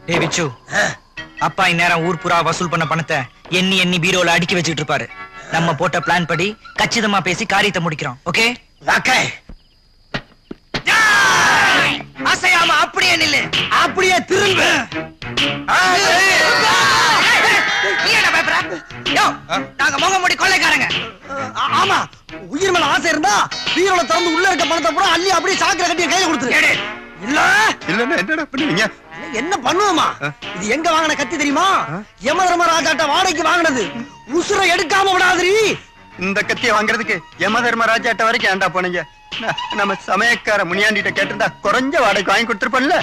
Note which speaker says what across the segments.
Speaker 1: டேய் விச்சு, அப்பா இந்நேரம் ஊர் புறா வசூல் பண்ண பணத்தை எண்ணி எண்ணி பீரோல அடுக்கி வச்சுட்டு இருப்பாரு. நம்ம போட்ட பிளான் படி கச்சிதமா பேசி காரியத்தை முடிக்கிறோம். ஓகே? அசையாம அப்படியே நில்லு, அப்படியே திரும்பு. நாங்க முகமூடி கொள்ளைக்காரங்க.
Speaker 2: ஆமா, உயிர் மேல ஆசை இருந்தா பீரோல திறந்து உள்ள இருக்க பணத்தை பூரா அள்ளி அப்படியே சாக்கரை கட்டி கையில கொடுத்துரு. இல்ல இல்ல என்னடா பண்ணுவீங்க? என்ன பண்ணுவோமா? இது எங்க வாங்கின கத்தி தெரியுமா? யமதர்மராஜாட்ட வாடகைக்கு வாங்கினது. உசுரை எடுக்காம விடாதீ.
Speaker 3: இந்த கத்தியை வாங்குறதுக்கு யமதர்மராஜாட்ட வரைக்கும் ஏண்டா போனீங்க? நம்ம சமயக்கார முனியாண்டிட்ட கேட்டிருந்தா குறைஞ்ச வாடகைக்கு வாங்கி கொடுத்துருப்போம்ல.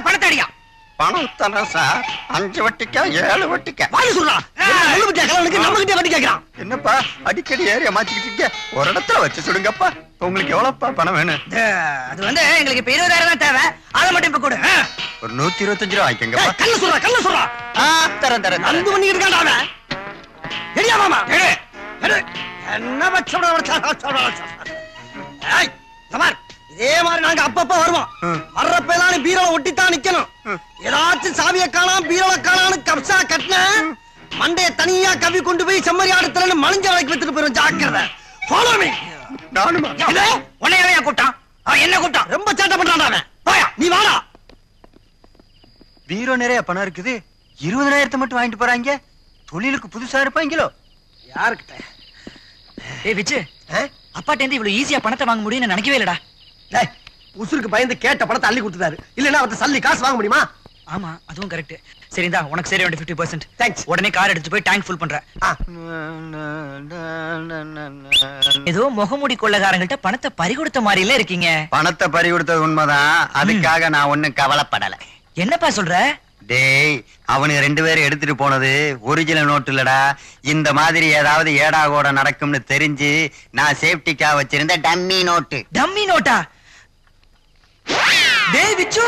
Speaker 1: பணத்தை அடியா.
Speaker 3: பணம் தானே சார், 5 வட்டிக்கா 7 வட்டிக்கா? என்னப்பா அடிக்கடி ஏரியா மாத்திக்கிட்டு ஒரு இடத்துல வச்சு சொல்லுங்கப்பா. உங்களுக்கு எவ்வளவுப்பா பணம் வேணும்?
Speaker 1: அது வந்து எங்களுக்கு இப்ப 20,000 தான் தேவை. அதை மட்டும் இப்ப கொடு.
Speaker 3: ஒரு 125 ரூபா வாங்கிக்கங்கப்பா.
Speaker 2: கல்ல சொல்றா கல்ல சொல்றா.
Speaker 3: தரேன் தரேன்.
Speaker 2: அந்து பண்ணிட்டு இருக்கான்டா அவன். எடியா மாமா எடு எடு. என்ன வச்சோட இதே மாதிரி நாங்க அப்பப்ப வருவோம். வர்றப்பெல்லாம் பீரோல ஒட்டித்தான் நிக்கணும். ஏதாச்சும் சாவிய காணாம் பீரோல காணான்னு கப்சா கட்டின மண்டைய தனியா கவி கொண்டு போய் செம்மறி ஆடுத்துல மலிஞ்ச வளைக்கு வித்துட்டு போயிடும். ஜாக்கிரதை. Follow me.
Speaker 3: நானுமா?
Speaker 1: உன்னையவே கூட்டான். என்ன கூட்டான்?
Speaker 2: ரொம்ப சேட்டை பண்றான்டா அவன். போயா நீ வாடா.
Speaker 3: பீரோ நிறைய பணம் இருக்குது. 20,000 மட்டும் வாங்கிட்டு போறாங்க. தொழிலுக்கு புதுசா இருப்பாங்களோ?
Speaker 2: யாருக்கிட்ட?
Speaker 1: ஏய் விச்சு, அப்பாட்ட இருந்து இவ்வளவு ஈஸியா பணத்தை வாங்க முடியும்னு நினைக்கவே இல்லடா.
Speaker 2: உசுருக்கு பயந்து கேட்ட பணத்தை அள்ளி கொடுத்துட்டாரு. இல்லன்னா அவர்ட்ட சல்லி காசு வாங்க முடியுமா?
Speaker 1: ஆமா, அதுவும் கரெக்ட். சரிதா, உனக்கு சரி 50%.
Speaker 2: தேங்க்ஸ்.
Speaker 1: உடனே கார் எடுத்து போய் டேங்க் ஃபுல் பண்ற. ஏதோ முகமூடி கொள்ளைக்காரங்கள்ட்ட பணத்தை பறி கொடுத்த மாதிரில இருக்கீங்க.
Speaker 3: பணத்தை பறி கொடுத்தது உண்மைதான். அதுக்காக நான் ஒண்ணும் கவலைப்படல.
Speaker 1: என்னப்பா சொல்ற?
Speaker 3: டேய், அவனுக்கு 2 பேரும் எடுத்துட்டு போனது ஒரிஜினல் நோட்டு இல்லடா. இந்த மாதிரி ஏதாவது ஏடா கூட நடக்கும்னு தெரிஞ்சு நான் சேஃப்டிக்கா வச்சிருந்த டம்மி நோட்டு.
Speaker 1: Dummy NOTA? டேய் விச்சு,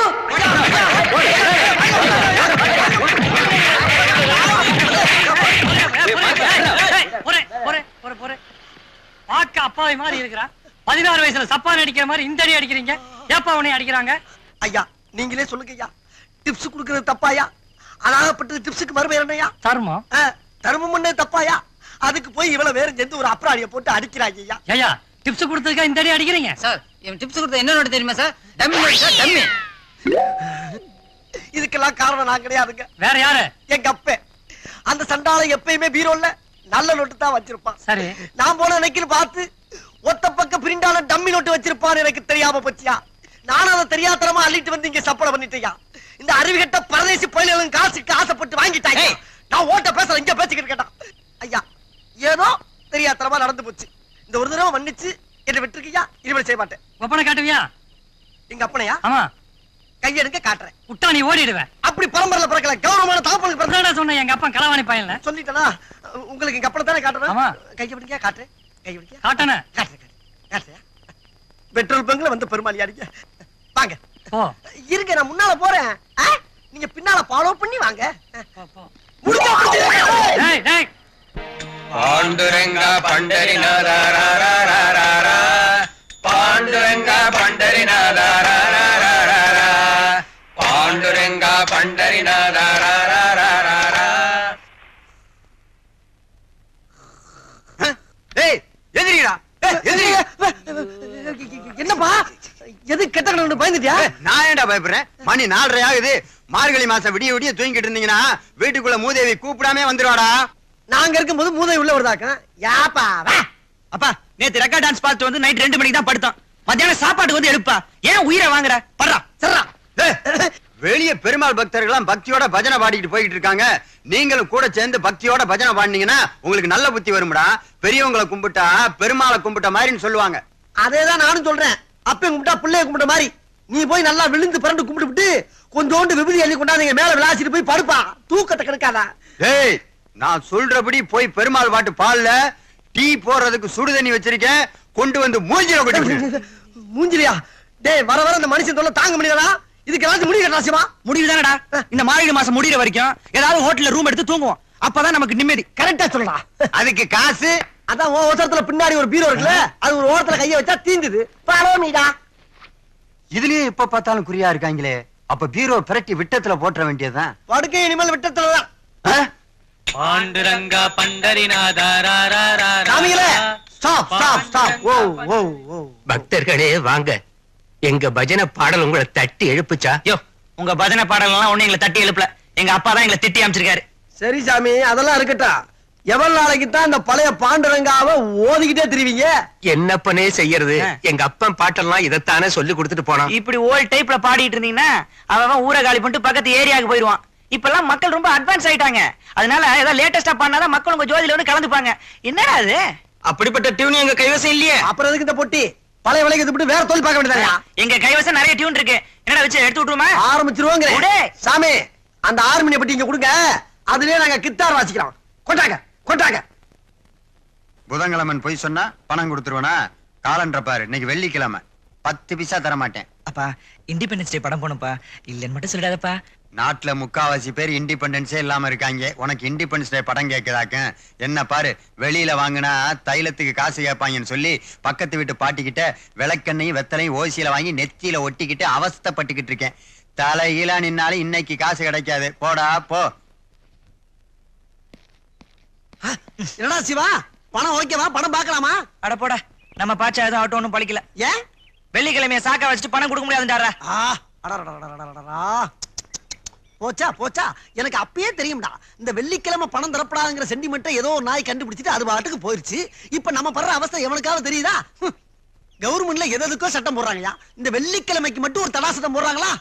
Speaker 4: பாக்க அப்பாவை மாதிரி இருக்கிறா. 16 வயசுல சப்பான் அடிக்கிற மாதிரி இந்த அடி அடிக்கிறீங்க. ஏப்பா உன்னை அடிக்கிறாங்க?
Speaker 2: ஐயா நீங்களே சொல்லுங்க ஐயா. டிப்ஸ் குடுக்கிறது தப்பாயா? அதாகப்பட்டது டிப்ஸுக்கு மறுபடியும் என்னையா?
Speaker 4: தர்மம்.
Speaker 2: தர்மம் தப்பாயா? அதுக்கு போய் இவ்வளவு வேற சேர்ந்து ஒரு அப்ராடிய போட்டு அடிக்கிறாங்க ஐயா.
Speaker 4: ஐயா டிப்ஸ் கொடுத்ததுக்கா இந்த அடி அடிக்கிறீங்க?
Speaker 1: சார் இவன் டிப்ஸ் கொடுத்தது என்ன நோட்டு தெரியுமா sir? Dummy note sir, dummy.
Speaker 2: இதுக்கெல்லாம் காரணம் நான் கிடையாதுங்க.
Speaker 4: வேற யாரு?
Speaker 2: எங்க அப்பே. அந்த சண்டாளை எப்பயுமே பீரோல்ல நல்ல நோட்டு தான் வச்சிருப்பான்.
Speaker 4: சரி,
Speaker 2: நான் போன அன்னைக்கு பார்த்து ஒத்த பக்க பிரிண்டால டம்மி நோட்டு வச்சிருப்பான்னு எனக்கு தெரியாம போச்சியா. நானும் அதை தெரியாதனமா அள்ளிட்டு வந்து இங்க சப்பளை பண்ணிட்டேயா. இந்த அறிவுகட்ட பரதேசி பயிலும் காசுக்கு ஆசைப்பட்டு வாங்கிட்டாங்க. நான் ஓட்ட பேசல, இங்க பேசிக்கிட்டு கேட்டான். ஐயா ஏதோ தெரியாதனமா நடந்து போச்சு. இந்த ஒரு தடவை மன்னிச்சு என்ன விட்டுருக்கியா. இனிமேல் செய்ய மாட்டேன்.
Speaker 4: ஒப்பனை காட்டுவியா?
Speaker 2: எங்க அப்பனையா?
Speaker 4: ஆமா.
Speaker 2: கையெடுக்க காட்டுறேன்.
Speaker 4: விட்டா நீ ஓடிடுவேன்.
Speaker 2: அப்படி பரம்பரையில பிறக்கல, கௌரவமான தாப்பனுக்கு பிறந்தா
Speaker 4: சொன்ன. எங்க அப்பா களவாணி பையன்ல
Speaker 2: சொல்லிட்டனா. உங்களுக்கு எங்க அப்பனை தானே காட்டுறேன்.
Speaker 4: ஆமா.
Speaker 2: கையை விடுங்க காட்டுறேன். கையை விடுங்க
Speaker 4: காட்டன.
Speaker 2: காட்டுறேன். பெட்ரோல் பங்க்ல வந்து பெருமாளி அடிங்க. வாங்க
Speaker 4: போ.
Speaker 2: இருங்க நான் முன்னால போறேன். நீங்க பின்னால ஃபாலோ பண்ணி வாங்க.
Speaker 4: டேய் டேய்.
Speaker 3: பாண்டுரங்கா பண்டரிநாதா ராராராராரா. பாண்டுரங்கா பண்டரிநாதா ராராராராரா. பாண்டுரங்கா பண்டரிநாதா ராராராராரா. ஏய் எதிரிடா.
Speaker 2: என்னப்பா எது கெட்ட கணக்கு பயந்துட்டியா?
Speaker 3: நான் ஏன்டா பயப்படுறேன்? மணி 4:30 ஆகுது. மார்கழி மாசம் விடிய விடிய தூங்கிட்டு இருந்தீங்கன்னா வீட்டுக்குள்ள மூதேவி கூப்பிடாமே வந்துருவாடா.
Speaker 2: நாங்க இருக்கும்போது மூதை உள்ள வருதாக்க. யாப்பா
Speaker 1: அப்பா, நேத்து ரெக்கார்ட் டான்ஸ் பார்த்து வந்து நைட் 2 மணிக்கு தான் படுத்தோம். மத்தியானம் சாப்பாட்டுக்கு வந்து எழுப்பா. ஏன் உயிரை வாங்குற? படுறா சர்றா.
Speaker 3: வெளியே பெருமாள் பக்தர்கள்லாம் பக்தியோட பஜனை பாடிட்டு போயிட்டு இருக்காங்க. நீங்களும் கூட சேர்ந்து பக்தியோட பஜனை பாடினீங்கன்னா உங்களுக்கு நல்ல புத்தி வரும்டா. பெரியவங்களை கும்பிட்டா பெருமாளை கும்பிட்ட மாதிரின்னு சொல்லுவாங்க.
Speaker 2: அதேதான் நானும் சொல்றேன். அப்ப கும்பிட்டா பிள்ளைய கும்பிட்ட மாதிரி. நீ போய் நல்லா விழுந்து பிறண்டு கும்பிட்டு விட்டு கொஞ்சோண்டு விபூதி அள்ளி கொண்டாந்து மேல விளாசிட்டு போய் படுப்பா. தூக்கத்தை கெடுக்காதா.
Speaker 3: டேய், நான் சொல்றபடி போய் பெருமாள் பாட்டு பால்ல டீ போடுறதுக்கு சுடு தண்ணி வச்சிருக்கேன். கொண்டு வந்து மூஞ்சில கொட்டி.
Speaker 2: மூஞ்சிலியா? டேய் வர வர இந்த மனுஷன் தொல்லை தாங்க முடியலடா. இதுக்கு ஏதாவது முடிவு கட்டாசியமா?
Speaker 1: முடிவு தானடா. இந்த மார்கழி மாசம் முடிகிற வரைக்கும் ஏதாவது ஹோட்டல்ல ரூம் எடுத்து தூங்குவோம். அப்பதான் நமக்கு நிம்மதி.
Speaker 2: கரெக்டா சொல்லடா.
Speaker 3: அதுக்கு காசு
Speaker 2: அதான் ஓசரத்துல பின்னாடி ஒரு பீரோ இருக்குல்ல, அது ஒரு ஓரத்துல கைய வச்சா தீந்துது. பாலோமிடா.
Speaker 3: இதுலயே எப்ப பார்த்தாலும் குறியா இருக்காங்களே. அப்ப பீரோ பிரட்டி விட்டத்துல போட்டுற வேண்டியதுதான்.
Speaker 2: படுக்கை இனிமேல் விட்டத்துலதான்.
Speaker 5: பாண்டுரங்கா பண்டரிநாதா
Speaker 2: சாமிகளே, ஸ்டாப் ஸ்டாப் ஸ்டாப். ஓ ஓ ஓ.
Speaker 6: பக்தர்களே வாங்க, எங்க பஜனை பாடல் உங்களை தட்டி எழுப்புச்சா?
Speaker 1: யோ, உங்க பஜனை பாடலாம் ஒண்ணு எங்களை தட்டி எழுப்பல. எங்க அப்பா தான் எங்களை திட்டி அமைச்சிருக்காரு.
Speaker 2: சரி சாமி, அதெல்லாம் இருக்கட்டும். எவ்வளவு நாளைக்கு தான் இந்த பழைய பாண்டுரங்காவை ஓதிக்கிட்டே திரிவீங்க?
Speaker 6: என்னப்பனே செய்யறது, எங்க அப்பன் பாட்டெல்லாம் இதைத்தானே சொல்லி கொடுத்துட்டு போனான்.
Speaker 1: இப்படி ஓல்ட் டைப்ல பாடிட்டு இருந்தீங்கன்னா அவன் ஊரை காலி பண்ணிட்டு பக்கத்து ஏரியாவுக்கு போயிருவான். இப்பெல்லாம் மக்கள் ரொம்ப அட்வான்ஸ் ஆயிட்டாங்க. அதனால ஏதாவது லேட்டஸ்டா பண்ணாதான் மக்கள் உங்க ஜோதியில வந்து கலந்துப்பாங்க. என்னடா அது?
Speaker 6: அப்படிப்பட்ட டியூன் எங்க கைவசம் இல்லையே.
Speaker 2: அப்புறம் எதுக்கு இந்த பொட்டி? பழைய விலைக்கு விட்டு வேற தொழில் பார்க்க வேண்டியதா?
Speaker 1: எங்க கைவசம் நிறைய டியூன் இருக்கு. என்னடா வச்சு எடுத்து விட்டுருமா?
Speaker 2: ஆரம்பிச்சிருவாங்க. சாமி, அந்த ஆர்மினிய பட்டி இங்க கொடுங்க. அதுலயே நாங்க கித்தார் வாசிக்கிறோம். கொண்டாங்க கொண்டாங்க.
Speaker 3: புதன்கிழமன் போய் சொன்னா பணம் கொடுத்துருவனா? காலன்ற பாரு, இன்னைக்கு வெள்ளிக்கிழமை. 10 பைசா தர மாட்டேன்.
Speaker 1: அப்பா, இண்டிபெண்டன்ஸ் டே படம் போனப்பா. இல்லன்னு மட்டும் சொல்லிடாதப்பா.
Speaker 3: நாட்டுல முக்காவாசி பேர் இண்டிபெண்டன்ஸே இல்லாம இருக்காங்க. உனக்கு இண்டிபெண்டன்ஸ் டே படம் கேட்குதாக்க? என்ன பாரு, வெளியில வாங்கினா தைலத்துக்கு காசு கேட்பாங்கன்னு சொல்லி பக்கத்து வீட்டு பாட்டிக்கிட்ட விளக்கெண்ணையும் வெத்தலையும் ஓசியில வாங்கி நெத்தியில ஒட்டிக்கிட்டு அவஸ்தைப்பட்டுக்கிட்டு இருக்கேன். தலைகீழா நின்னாலும் இன்னைக்கு காசு கிடைக்காது. போடா போ.
Speaker 2: என்னடா சிவா, பணம் ஓகேவா? பணம் பார்க்கலாமா?
Speaker 1: அட போடா, நம்ம பாச்சா எதுவும் ஆட்டோ ஒன்றும் பழிக்கல.
Speaker 2: ஏன்?
Speaker 1: வெள்ளிக்கிழமைய சாக்கா வச்சுட்டு பணம் கொடுக்க முடியாதுன்றாரா?
Speaker 2: போச்சா போச்சா, எனக்கு அப்பயே தெரியும்டா. இந்த வெள்ளிக்கிழமை பணம் தரப்படாதுங்கிற சென்டிமெண்ட்டை ஏதோ ஒரு நாய் கண்டுபிடிச்சிட்டு அது பாட்டுக்கு போயிருச்சு. இப்ப நம்ம படுற அவஸ்தை எவனுக்காவது தெரியுதா? கவர்மெண்ட்ல எதுக்கோ சட்டம் போடுறாங்கயா, இந்த வெள்ளிக்கிழமைக்கு மட்டும் ஒரு தடா சட்டம் போடுறாங்களா?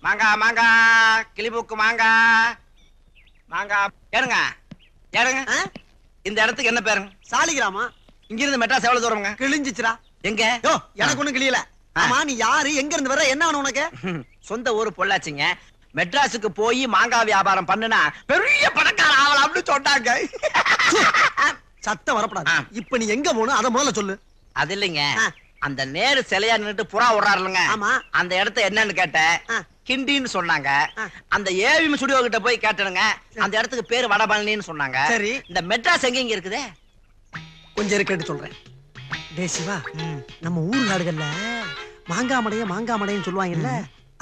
Speaker 5: மாங்கா மாங்கா கிளிபூக்கு மாங்கா மாங்கா. ஏறுங்க ஏறுங்க. இந்த இடத்துக்கு என்ன பேருங்க?
Speaker 2: சாலிகிராமா.
Speaker 5: இங்க இருந்து மெட்ராஸ் எவ்வளவு தூரம்ங்க?
Speaker 2: கிழிஞ்சிச்சுடா.
Speaker 5: எங்க?
Speaker 2: யோ, எனக்கு ஒண்ணும் கிளியல. ஆமா, நீ யாரு, எங்க இருந்து வர, என்ன வேணும் உனக்கு?
Speaker 5: சொந்த ஊரு பொள்ளாச்சிங்க. மெட்ராஸுக்கு போய் மாங்காய் வியாபாரம் பண்ணுனா பெரிய பணக்கார ஆகலாம்னு சொன்னாங்க.
Speaker 2: சத்தம் வரப்படாது. இப்ப நீ எங்க போகணும் அத முதல்ல சொல்லு.
Speaker 5: அது இல்லைங்க, அந்த நேரு சிலையா நின்னுட்டு புறா விடுறாருலங்க.
Speaker 2: ஆமா.
Speaker 5: அந்த இடத்த என்னன்னு கேட்டேன். கிண்டின்னு சொன்னாங்க. அந்த ஏவிஎம் ஸ்டுடியோ கிட்ட போய் கேட்டனுங்க. அந்த இடத்துக்கு பேரு வடபழனின்னு சொன்னாங்க.
Speaker 2: சரி.
Speaker 5: இந்த மெட்ராஸ் எங்க இருக்குது?
Speaker 2: கொஞ்சம் இருக்கட்டு சொல்றேன். டே சிவா, நம்ம ஊர் நாடுகள்ல மாங்காமடையன்னு சொல்லுவாங்கல்ல,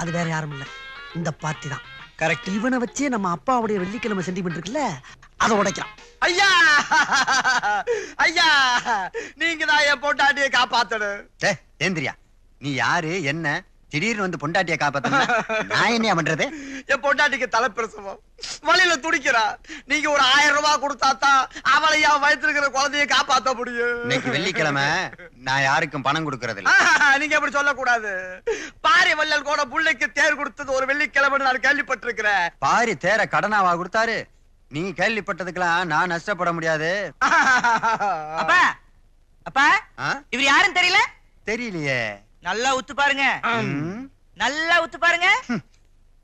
Speaker 2: அது வேற யாரும் இல்ல, இந்த பார்ட்டி தான். கரெக்ட். இவனை வச்சே நம்ம அப்பாவுடைய வெள்ளிக்கிழமை சென்டிமெண்ட் இருக்குல்ல, அதை உடைக்கலாம்.
Speaker 5: ஐயா ஐயா, நீங்க தான் என் பொண்டாட்டியை காப்பாத்தணும்.
Speaker 3: ஏந்திரியா, நீ யாரு? என்ன திடீர்னு வந்து பொண்டாட்டிய காப்பாத்த? நான் என்ன பண்றது?
Speaker 5: என் பொண்டாட்டிக்கு தலைப்பிரசவம், வழியில துடிக்கிறா. நீங்க ஒரு 1000 ரூபாய் கொடுத்தாதான் அவளையா வயிற்றுக்கிற குழந்தைய காப்பாத்த முடியும்.
Speaker 3: இன்னைக்கு வெள்ளிக்கிழமை நான் யாருக்கும் பணம் கொடுக்கறது இல்ல.
Speaker 5: நீங்க எப்படி சொல்லக்கூடாது. பாரி வள்ளல் கூட புள்ளைக்கு தேர் கொடுத்தது ஒரு வெள்ளிக்கிழமை நான் கேள்விப்பட்டிருக்கிறேன்.
Speaker 3: பாரி தேர கடனாவா கொடுத்தாரு? நீ கேள்விப்பட்டதுக்கெல்லாம் நான் நஷ்டப்பட முடியாது.
Speaker 1: அப்பா அப்பா, இவர் யாருன்னு தெரியல?
Speaker 3: தெரியலையே.
Speaker 1: நல்லா உத்து பாருங்க, நல்லா உத்து பாருங்க.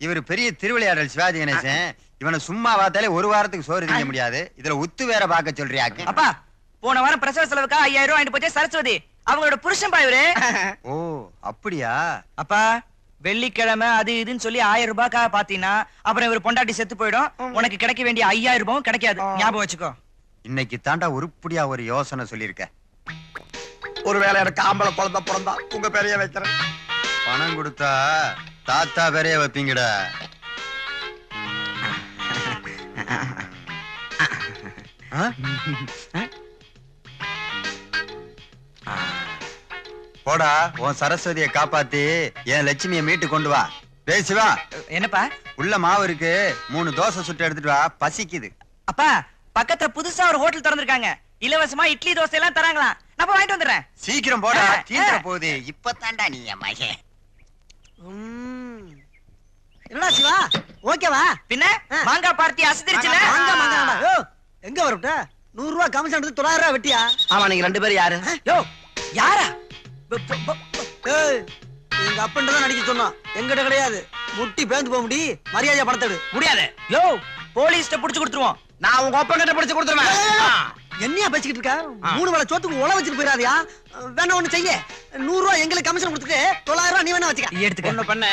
Speaker 3: இவர் பெரிய திருவிளையாடல் சிவாஜி கணேசன். இவனை சும்மா பார்த்தாலே ஒரு வாரத்துக்கு சோறு திங்க முடியாது. இதுல உத்து வேற பார்க்க சொல்றியாக்கு?
Speaker 1: அப்பா, போன வாரம் பிரசவ செலவுக்கா 5000 ரூபாய் வாங்கிட்டு போச்சே சரஸ்வதி, அவங்களோட புருஷன் பா இவரு.
Speaker 3: ஓ அப்படியா?
Speaker 1: அப்பா, வெள்ளிக்கிழமை அது இதுன்னு சொல்லி 1000 ரூபாய்க்காக பாத்தீங்கன்னா அப்புறம் இவர் பொண்டாட்டி செத்து போயிடும். உனக்கு கிடைக்க வேண்டிய 5000 ரூபாயும் கிடைக்காது. ஞாபகம் வச்சுக்கோ.
Speaker 3: இன்னைக்கு தாண்டா உருப்படியா ஒரு யோசனை சொல்லியிருக்க.
Speaker 5: ஒருவேளை எனக்கு ஆம்பளை குழந்தை பிறந்தா உங்க பேரைய வைக்கிறேன்.
Speaker 3: பணம் கொடுத்தா தாத்தா பேரைய வைப்பீங்கடா. போடா, உன் சரஸ்வதியை காப்பாத்தி என் லட்சுமியை மீட்டு கொண்டு வா. டேய் சிவா,
Speaker 1: என்னப்பா?
Speaker 3: உள்ள மாவு இருக்கு, 3 தோசை சுட்டு எடுத்துட்டு வா, பசிக்குது.
Speaker 1: அப்பா, பக்கத்துல புதுசா ஒரு ஹோட்டல் திறந்திருக்காங்க. இலவசமா இட்லி தோசை எல்லாம் தராங்களாம். நான் போய் வாங்கிட்டு வந்துடுறேன்.
Speaker 3: சீக்கிரம் போடா, தீந்துற போகுது. இப்பதான்டா நீ என் மகன்.
Speaker 2: என்னடா சிவா, ஓகேவா?
Speaker 1: பின்ன மாங்காய் பார்ட்டி அசதிருச்சுல.
Speaker 2: எங்க வரட்ட? 100 ரூபாய் கமிஷன் எடுத்து 900 ரூபாய் வெட்டியா?
Speaker 5: ஆமா, நீங்க 2 பேரும் யாரு?
Speaker 1: யோ, யாரா?
Speaker 2: எங்க அப்பன்தான் நடிக்க சொன்னா, எங்கிட்ட கிடையாது. முட்டி பேந்து போக முடி, மரியாதையா பணத்தை எடு.
Speaker 5: முடியாது.
Speaker 1: யோ, போலீஸ்ட புடிச்சு கொடுத்துருவோம்.
Speaker 5: நான் உங்க அப்பா கிட்ட பிடிச்சு கொடுத்துருவேன்.
Speaker 2: என்னையா பேசிக்கிட்டு இருக்க? 3 வேளை சோத்துக்கு உழ வச்சுட்டு போயிடாதியா? வேணா ஒண்ணு செய்ய, 100 ரூபாய் எங்களுக்கு கமிஷன் கொடுத்துட்டு 900 ரூபாய் நீ வேணா வச்சுக்க.
Speaker 1: எடுத்துக்க.
Speaker 5: ஒண்ணு பண்ணு,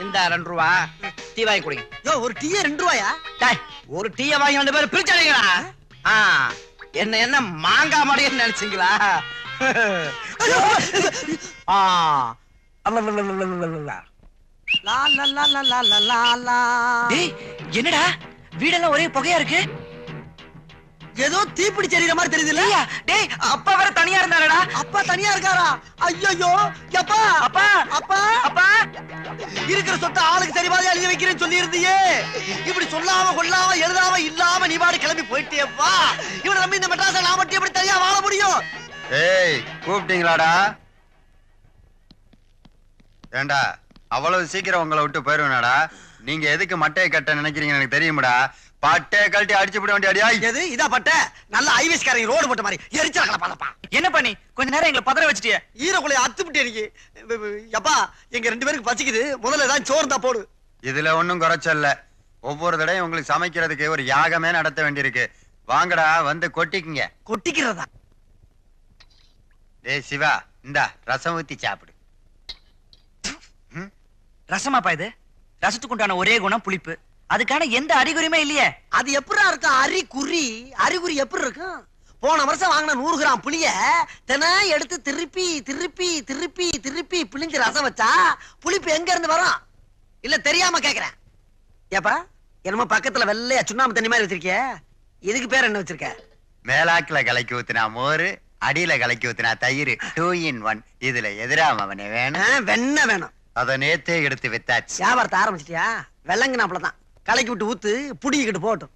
Speaker 5: இந்த 2 ரூபாய் டீ வாங்கி குடிங்க.
Speaker 2: யோ, ஒரு டீயே 2 ரூபாயா?
Speaker 5: ஒரு டீயை வாங்கி 2 பேரும் பிரிச்சடிங்களா? என்ன மாங்காய் மடியன்னு நினைச்சீங்களா?
Speaker 2: லா லா லா லா லா லா லா லா.
Speaker 1: டேய் என்னடா வீடெல்லாம் ஒரே புகையா இருக்கு?
Speaker 2: ஏதோ தீப்பிடிச்சு எறிகிற மாதிரி தெரியுது இல்ல?
Speaker 1: டேய் அப்பா வேற தனியா இருந்தாரடா.
Speaker 2: அப்பா தனியா இருக்காரா? ஐயோ அப்பா
Speaker 1: அப்பா
Speaker 2: அப்பா
Speaker 1: அப்பா
Speaker 2: இருக்கிற சொத்தை ஆளுக்கு சரி மாதிரி எழுதி வைக்கிறேன்னு சொல்லி இருந்தியே. இப்படி சொல்லாம கொள்ளாம எழுதாம இல்லாம நீ பாடு கிளம்பி போயிட்டேப்பா. இவனை நம்பி இந்த மெட்ராஸை நான் மட்டும் எப்படி தனியா வாழ முடியும்?
Speaker 3: ஏய் கூப்பிட்டீங்களாடா? ஏண்டா அவ்வளவு சீக்கிரம் உங்களை விட்டு போயிருவேனாடா? நீங்க எதுக்கு மட்டையை கட்ட நினைக்கிறீங்க எனக்கு தெரியுமாடா. பட்டையை கழட்டி அடிச்சு விட வேண்டிய
Speaker 2: எது இதா பட்ட நல்ல ஐவிஸ்காரங்க ரோடு போட்ட மாதிரி எரிச்சாக்கல பாப்பா.
Speaker 1: என்ன பண்ணி கொஞ்ச நேரம் எங்களை பதற வச்சிட்டியே.
Speaker 2: ஈரக்குலைய அத்துப்பிட்டு எனக்கு எப்பா எங்க 2 பேருக்கு பசிக்குது. முதல்ல ஏதாவது சோறு தான் போடு.
Speaker 3: இதுல ஒண்ணும் குறைச்சல்ல. ஒவ்வொரு தடையும் உங்களுக்கு சமைக்கிறதுக்கு ஒரு யாகமே நடத்த வேண்டியிருக்கு. வாங்கடா வந்து கொட்டிக்குங்க.
Speaker 2: கொட்டிக்கிறதா?
Speaker 3: டேய் சிவா இந்தா ரசம் ஊத்தி சாப்பிடு.
Speaker 1: ரசமாப்பா இது? ரசத்துக்கு உண்டான ஒரே குணம் புளிப்பு. அதுக்கான எந்த அறிகுறியுமே இல்லையே.
Speaker 2: அது எப்படா இருக்கும்? அறிகுறி எப்படி இருக்கும்? போன வருஷம் வாங்கின 100 கிராம் புளிய தினம் எடுத்து திருப்பி திருப்பி திருப்பி திருப்பி பிழிஞ்சு ரசம் வச்சா புளிப்பு எங்க இருந்து வரும்? இல்ல தெரியாம கேக்குறேன். ஏப்பா என்னமோ பக்கத்துல வெள்ளையா சுண்ணாம்பு தண்ணி மாதிரி வச்சிருக்கிய, இதுக்கு பேர் என்ன வச்சிருக்க?
Speaker 3: மேலாக்குல கலக்கி ஊத்தினா மோரு, அடியில கலக்கி ஊத்தினா தயிர். 2 in 1. இதுல எதிராம அவனே வேணும்.
Speaker 2: வெண்ணெய் வேணும்.
Speaker 3: அத நேத்தே எடுத்து வித்தாச்சு.
Speaker 2: வியாபாரத்தை ஆரம்பிச்சிட்டியா? வெள்ளங்கினாப்புலதான் கலக்கி விட்டு ஊத்து புடிக்கிட்டு போகட்டும்.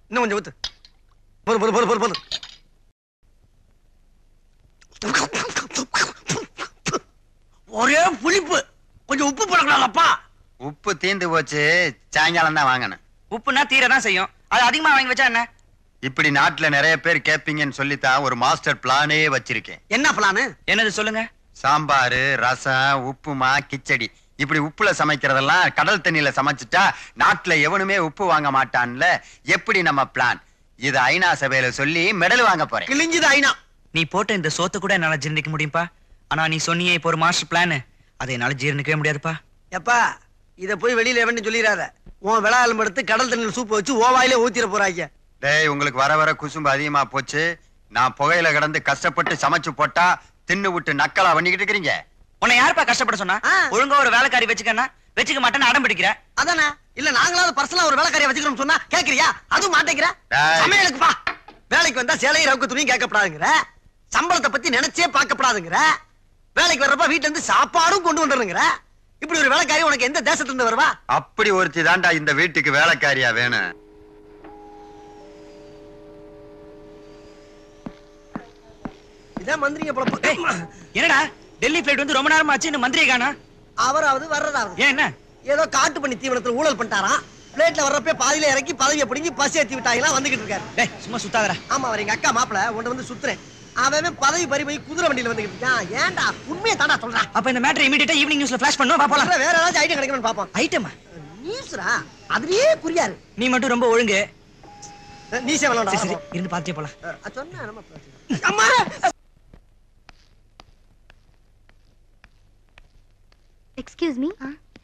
Speaker 2: இன்னும் கொஞ்சம் ஊத்து. போது போது போது போது போது. ஒரே புளிப்பு. கொஞ்சம் உப்பு போடக்கூடாதுப்பா.
Speaker 3: உப்பு தீந்து போச்சு. சாயங்காலம் தான் வாங்கணும்.
Speaker 1: உப்புனா தீரதான் செய்யும். அது அதிகமா வாங்கி வச்சா என்ன?
Speaker 3: இப்படி நாட்டுல நிறைய பேர் கேப்பீங்கன்னு சொல்லித்தான் ஒரு மாஸ்டர் பிளானே வச்சிருக்கேன்.
Speaker 2: என்ன பிளானு?
Speaker 1: என்னது சொல்லுங்க.
Speaker 3: சாம்பாரு, ரசம், உப்புமா, கிச்சடி இப்படி உப்புல சமைக்கிறதெல்லாம் கடல் தண்ணியில சமைச்சிட்டா நாட்டுல எவனுமே உப்பு வாங்க மாட்டான்ல. எப்படி நம்ம பிளான்? இது ஐநா சபையில சொல்லி மெடல் வாங்க போறேன்.
Speaker 2: கிழிஞ்சது ஐநா.
Speaker 1: நீ போட்ட இந்த சோத்தை கூட என்னால ஜீரணிக்க முடியும்பா. ஆனா நீ சொன்னியே இப்போ ஒரு மாஸ்டர் பிளான், அதை என்னால ஜீரணிக்கவே முடியாதுப்பா.
Speaker 2: எப்பா இத போய் வெளியில எவன்னு சொல்லிடாத. உன் விளையாடும் எடுத்து கடல் தண்ணியில் சூப்பு வச்சு ஓவாயிலே ஊத்திர போறாங்க.
Speaker 3: டேய் உங்களுக்கு வர வர குசும்பு அதிகமா போச்சு. நான் புகையில கிடந்து கஷ்டப்பட்டு சமைச்சு போட்டா தின்னு விட்டு நக்கலா பண்ணிக்கிட்டு இருக்கிறீங்க.
Speaker 1: உன்னை யாருப்பா கஷ்டப்பட சொன்னா? ஒழுங்கா ஒரு வேலைக்காரி வச்சுக்கன்னா வச்சுக்க மாட்டேன்னு அடம் பிடிக்கிற.
Speaker 2: அதானே? இல்ல நாங்களாவது பர்சனலா ஒரு வேலைக்காரியை வச்சுக்கிறோம் சொன்னா கேக்குறியா? அதுவும் மாட்டேங்கிற.
Speaker 3: டேய்.
Speaker 2: சமையலுக்குப்பா வேலைக்கு வந்தா சேலையும் ரவுக்கு துணியும் கேட்கப்படாதுங்கிற, சம்பளத்தை பத்தி நினைச்சே பார்க்கப்படாதுங்கிற, வேலைக்கு வர்றப்ப வீட்டுல இருந்து சாப்பாடும் கொண்டு வந்துடுங்கிற. இப்படி ஒரு வேலைக்காரி உனக்கு எந்த தேசத்துல இருந்து வருவா?
Speaker 3: அப்படி ஒருத்தி தாண்டா இந்த வீட்டுக்கு வேலைக்காரியா வேணும்.
Speaker 2: இதான் மந்திரிங்க பொழப்பு.
Speaker 1: என்னடா டெல்லி பிளைட் வந்து ரொம்ப நேரம் ஆச்சு, இன்னும் மந்திரியை காணோம்.
Speaker 2: அவராவது வர்றதாவது
Speaker 1: ஏன் என்ன?
Speaker 2: ஏதோ காட்டு பண்ணி தீவனத்துல ஊழல் பண்ணிட்டாராம். பிளேட்ல வர்றப்ப பாதியில இறக்கி பதவியை பிடிங்கி பசி ஏத்தி விட்டாங்களா வந்துகிட்டு இருக்காரு.
Speaker 1: டேய் சும்மா சுத்தாதடா.
Speaker 2: ஆமா அவர் எங்க அக்கா மாப்பிள உன்னை வந்து சுத்துறேன். அவன் பதவி பறி போய் குதிரை வண்டியில வந்துகிட்டு இருக்கான். ஏன்டா உண்மையை தாண்டா சொல்றான்.
Speaker 1: அப்ப இந்த மேட்டர் இமிடியேட்டா ஈவினிங் நியூஸ்ல ஃபிளாஷ் பண்ணுவா. வா போலாம்.
Speaker 2: வேற ஏதாச்சும் ஐடியா கிடைக்கும்னு பாப்போம்.
Speaker 1: ஐட்டமா
Speaker 2: நியூஸ்ரா அதுலயே குறியாரு.
Speaker 1: நீ மட்டும் ரொம்ப ஒழுங்கு.
Speaker 2: நீசே
Speaker 1: சரி
Speaker 2: விளையாடா.
Speaker 1: சரி இருந்து பாத்துட்டே போலாம்.
Speaker 2: சொன்னா நம்ம அம்மா
Speaker 7: எக்ஸ்கியூஸ் மீ,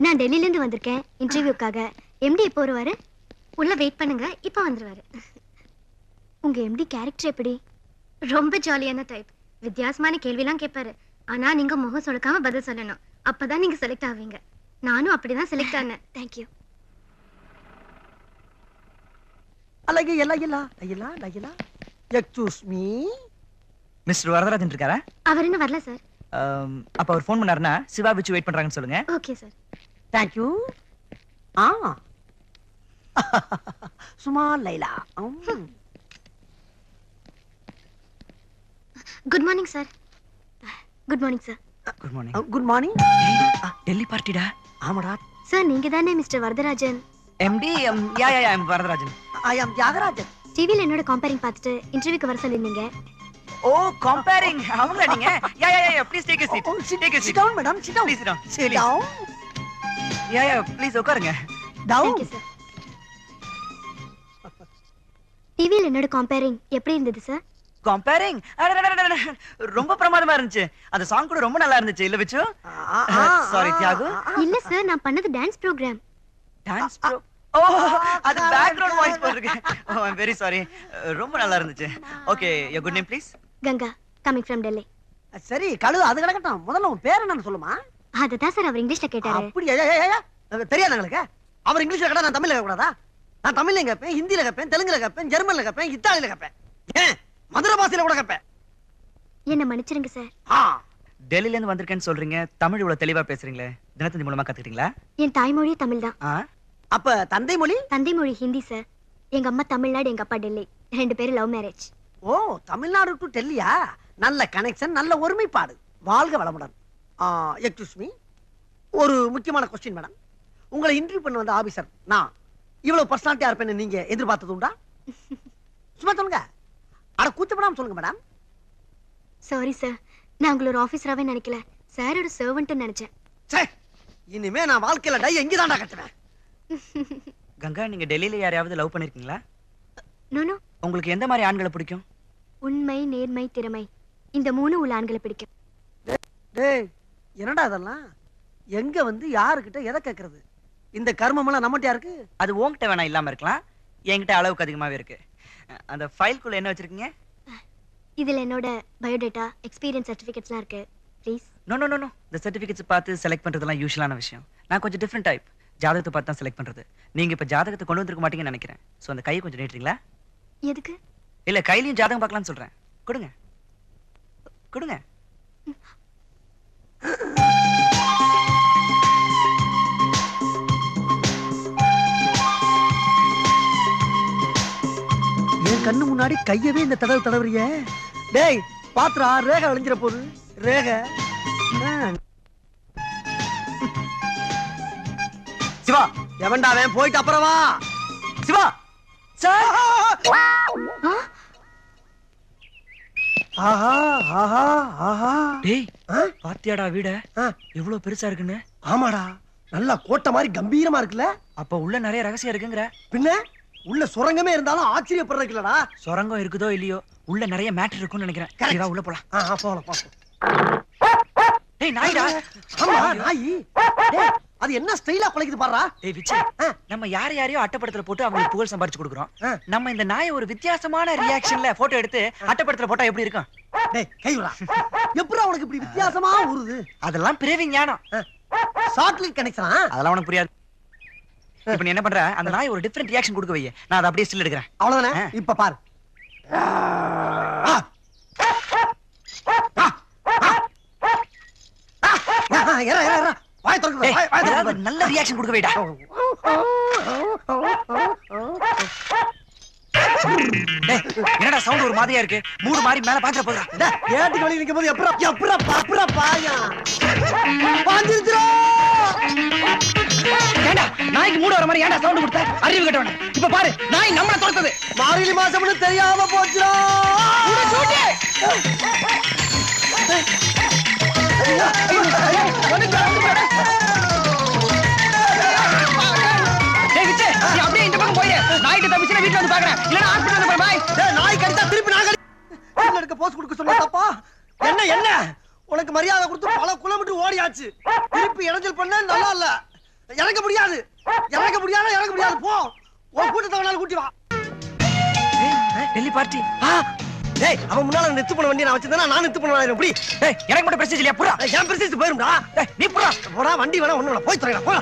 Speaker 7: நான் டெல்லில இருந்து வந்திருக்கேன் இன்டர்வியூக்காக. எம்டி எப்போ வருவாரு? உள்ள வெயிட் பண்ணுங்க, இப்போ வந்துருவாரு. உங்க எம்டி கேரக்டர் எப்படி? ரொம்ப ஜாலியான டைப். வித்தியாசமான கேள்விலாம் கேட்பாரு. ஆனா நீங்க முகம் சொலுக்காம பதில் சொல்லணும். அப்பதான் நீங்க செலக்ட் ஆவீங்க. நானும் அப்படிதான் செலக்ட் ஆனேன். தேங்க்யூ.
Speaker 2: அலகி எல்லாம் எல்லாம் எல்லாம் எல்லாம் எக்ஸ்கியூஸ் மீ.
Speaker 1: மிஸ்டர் வரதராஜன் இருக்காரா?
Speaker 7: அவர் இன்னும் வரல சார்.
Speaker 1: அப்ப அவர் ஃபோன் பண்ணாருன்னா சிவா வச்சு வெயிட் பண்றாங்கன்னு சொல்லுங்க.
Speaker 7: Okay sir.
Speaker 2: தேங்க்யூ. சுமா லைலா.
Speaker 7: Good morning sir. Good morning sir.
Speaker 1: Good morning.
Speaker 2: Good morning.
Speaker 1: Delhi பார்ட்டிடா.
Speaker 2: ஆமாடா.
Speaker 7: சார் நீங்க தானே mister Varadarajan?
Speaker 1: MD yeah yeah M Varadarajan.
Speaker 2: I am Thyagarajan.
Speaker 7: டிவில என்னோட கம்பேரிங் பார்த்துட்டு இன்டர்வியூக்கு வர சொல்லிருந்தீங்க.
Speaker 1: ஓ கம்பேரிங் அவங்களா நீங்க? Yeah yeah yeah please take a seat. Take a seat.
Speaker 2: Sit down madam, sit down.
Speaker 1: Please sit down.
Speaker 2: Sit down.
Speaker 1: Yeah yeah please உட்காருங்க.
Speaker 2: Down.
Speaker 7: Thank you sir. டிவில என்னோட கம்பேரிங் எப்படி இருந்தது சார்?
Speaker 1: கம்பேரிங் ரொம்ப பிரமாதமா இருந்துச்சு. அந்த சாங் கூட ரொம்ப நல்லா இருந்துச்சு இல்ல விச்சு? சாரி தியாகு.
Speaker 7: இல்ல சார், நான் பண்ணது டான்ஸ் ப்ரோகிராம்.
Speaker 1: Dance pro. ஓ அது பேக்ரவுண்ட் வாய்ஸ் போட்டுருக்கு. Oh I am very sorry. ரொம்ப நல்லா இருந்துச்சு. Okay your good name please?
Speaker 7: Ganga, coming from Delhi.
Speaker 2: சரி கழுது அது கிடக்கட்டும், முதல்ல உன் பேர் என்னன்னு சொல்லுமா.
Speaker 7: அதுதான் சார் அவர் இங்கிலீஷ்ல கேட்டாரு.
Speaker 2: அப்படி தெரியாது எங்களுக்கு. அவர் இங்கிலீஷ்ல கேட்டா நான் தமிழ்ல கேட்க கூடாதா? நான் தமிழ்ல கேட்பேன், ஹிந்தியில கேட்பேன், தெலுங்குல கேட்பேன், ஜெர்மன்ல கேட்பேன், இத்தாலியில கேட்பேன், ஏன் மதுரை பாஷையில கூட கேட்பேன்.
Speaker 7: என்ன மன்னிச்சிருங்க சார்.
Speaker 1: டெல்லில இருந்து வந்திருக்கேன்னு சொல்றீங்க, தமிழ் இவ்வளவு தெளிவா பேசுறீங்களே, தினத்தந்தி மூலமா கத்துக்கிட்டீங்களா?
Speaker 7: என் தாய்மொழி தமிழ் தான்.
Speaker 2: அப்ப தந்தை மொழி?
Speaker 7: தந்தை மொழி ஹிந்தி சார். எங்க அம்மா தமிழ்நாடு, எங்க அப்பா டெல்லி. 2 பேரும் லவ் மேரேஜ்.
Speaker 2: ஓ, தமிழ்நாடு டு டெல்லியா? நல்ல கனெக்ஷன், நல்ல ஒருமைப்பாடு. வாழ்க வளமுடன். எக்ஸ்கியூஸ் மீ, ஒரு முக்கியமான கொஸ்டின் மேடம். உங்களை இன்டர்வியூ பண்ண வந்த ஆபீசர் நான் இவ்வளவு பர்சனாலிட்டியா இருப்பேன்னு நீங்க எதிர்பார்த்தது உண்டா? சும்மா சொல்லுங்க, அட கூச்சப்படாம சொல்லுங்க மேடம்.
Speaker 7: சாரி சார், நான் உங்களை ஒரு ஆபீசராவே நினைக்கல, சார் ஒரு சர்வன்ட் நினைச்சேன்.
Speaker 2: சரி, இனிமே நான் வாழ்க்கையில டை எங்கதான்டா கட்டுவேன்.
Speaker 1: கங்கா, நீங்க டெல்லியில யாரையாவது லவ் பண்ணிருக்கீங்களா?
Speaker 7: நோ.
Speaker 1: உங்களுக்கு எந்த மாதிரி ஆண்களை பிடிக்கும்?
Speaker 7: உண்மை, நேர்மை, திறமை, இந்த 3 உள்ள ஆண்களை பிடிக்கும்.
Speaker 2: டேய், என்னடா இதெல்லாம்? எங்க வந்து யாருக்கிட்ட எதை கேட்கறது? இந்த கர்மமெல்லாம் நம்மகிட்ட இருக்கு.
Speaker 1: அது உங்ககிட்ட வேணா இல்லாம இருக்கலாம், என்கிட்ட அளவுக்கு அதிகமாவே இருக்கு. அந்த ஃபைல்குள்ள என்ன வச்சிருக்கீங்க?
Speaker 7: இதுல என்னோட பயோடேட்டா, எக்ஸ்பீரியன்ஸ் சர்டிபிகேட்ஸ்லாம் இருக்கு. ப்ளீஸ்.
Speaker 1: நோ. இந்த சர்டிபிகேட்ஸ் பார்த்து செலக்ட் பண்றதெல்லாம் யூஷுவலான விஷயம். நான் கொஞ்சம் டிஃப்ரெண்ட் டைப். ஜாதகத்தை பார்த்து தான் செலக்ட் பண்றது. நீங்க இப்ப ஜாதகத்தை கொண்டு வந்திருக்க மாட்டீங்கன்னு நினைக்கிறேன். சோ அந்த கையை கொஞ்சம் நீட்டுறீங்களா?
Speaker 7: எதுக்கு?
Speaker 1: இல்ல, கையிலயும் ஜாதகம் பார்க்கலாம்னு சொல்றேன். கொடுங்க.
Speaker 2: என் கண்ணு முன்னாடி கையவே இந்த தடவுறிய. டேய் பாத்ரா, ரேகை அழிஞ்சிர போகுது. ரேகை சிவா, எவன்டா அவன்? போயிட்டு அப்புறம் வா.
Speaker 1: சிவா சார்.
Speaker 2: ஆஹா ஆஹா ஆஹா.
Speaker 1: டேய், பாத்தியாடா வீட எவ்வளவு பெருசா இருக்குன்னு?
Speaker 2: ஆமாடா, நல்லா கோட்டை மாதிரி கம்பீரமா இருக்குல்ல.
Speaker 1: அப்ப உள்ள நிறைய ரகசியம் இருக்குங்கற?
Speaker 2: பின்ன உள்ள சுரங்கமே இருந்தாலும் ஆச்சரியப்படுறதுக்கு இல்லடா.
Speaker 1: சுரங்கம் இருக்குதோ இல்லையோ, உள்ள நிறைய மேட்டர் இருக்கும்னு நினைக்கிறேன். இதா உள்ள போலாம்.
Speaker 2: போலாம்.
Speaker 1: டேய் நாய்டா.
Speaker 2: ஆமா நாய். டேய், அது என்ன ஸ்டைலா குலைக்குது பாருடா.
Speaker 1: டேய் விச்சு, நம்ம யாரையோ அட்டப்படத்துல போட்டு அவங்களுக்கு புகழ் சம்பாரிச்சு கொடுக்குறோம். நம்ம இந்த நாயை ஒரு வித்தியாசமான ரியாக்ஷன்ல போட்டோ எடுத்து அட்டப்படத்துல போட்டா எப்படி இருக்கும்?
Speaker 2: டேய் கை விடா. எப்பறா உனக்கு இப்படி வித்தியாசமா ஊருது?
Speaker 1: அதெல்லாம் பிறவி ஞானம்.
Speaker 2: ஷார்ட்லிட் கனெக்ஷனா?
Speaker 1: அதெல்லாம் உனக்கு புரியாது. இப்ப நீ என்ன பண்ற? அந்த நாய் ஒரு டிஃபரண்ட் ரியாக்ஷன் கொடுக்க வையே, நான் அதை அப்படியே ஸ்டில் எடுக்கிறேன்.
Speaker 2: அவ்வளவுதானே? இப்ப பாரு. வாய் திறக்கு.
Speaker 1: நல்ல ரியாக்ஷன் கொடுக்க வைடா. என்னடா சவுண்ட் ஒரு மாதிரியா இருக்கு? மூடு மாதிரி மேல பாத்துற போறா.
Speaker 2: ஏட்டுக்கு வழி நிக்கும் போது எப்பறா பாயா பாஞ்சிருச்சுடா.
Speaker 1: ஏண்டா நாய்க்கு மூடு வர மாதிரி ஏண்டா சவுண்ட் கொடுத்த? அறிவு கட்டவனே. இப்ப பாரு, நாய் நம்மள துரத்துது.
Speaker 2: மார்கழி மாசம்னு தெரியாம போச்சுடா.
Speaker 1: அப்படியே இந்த பக்கம் போயிடு. நாய்க்கு தப்பிச்சுனா வீட்டுல வந்து பாக்குறேன், இல்லன்னா ஹாஸ்பிடல் வந்து பாரு. பாய்.
Speaker 2: நாய் கடிச்சா திருப்பி நான் எடுக்க போஸ் கொடுக்க சொன்னதாப்பா. என்ன உனக்கு மரியாதை கொடுத்து பல கிலோமீட்டர் ஓடியாச்சு. திருப்பி இடைஞ்சல் பண்ண நல்லா இல்ல. இறங்க முடியாது. போ. உன் கூட்டத்தை வேணாலும் கூட்டி வா.
Speaker 1: டெல்லி பார்ட்டி.
Speaker 2: டேய், அவன் முன்னால நெத்து பண்ண வண்டி நான் வச்சிருந்தா நான் நெத்து பண்ண எப்படி?
Speaker 1: டேய், எனக்கு மட்டும் பிரச்சனை இல்லையா? புறா.
Speaker 2: ஏன் பிரச்சனை போயிரும்டா.
Speaker 1: டேய், நீ புறா.
Speaker 2: போடா, வண்டி வேணா ஒண்ணு வேணா போய் தரேடா. போடா.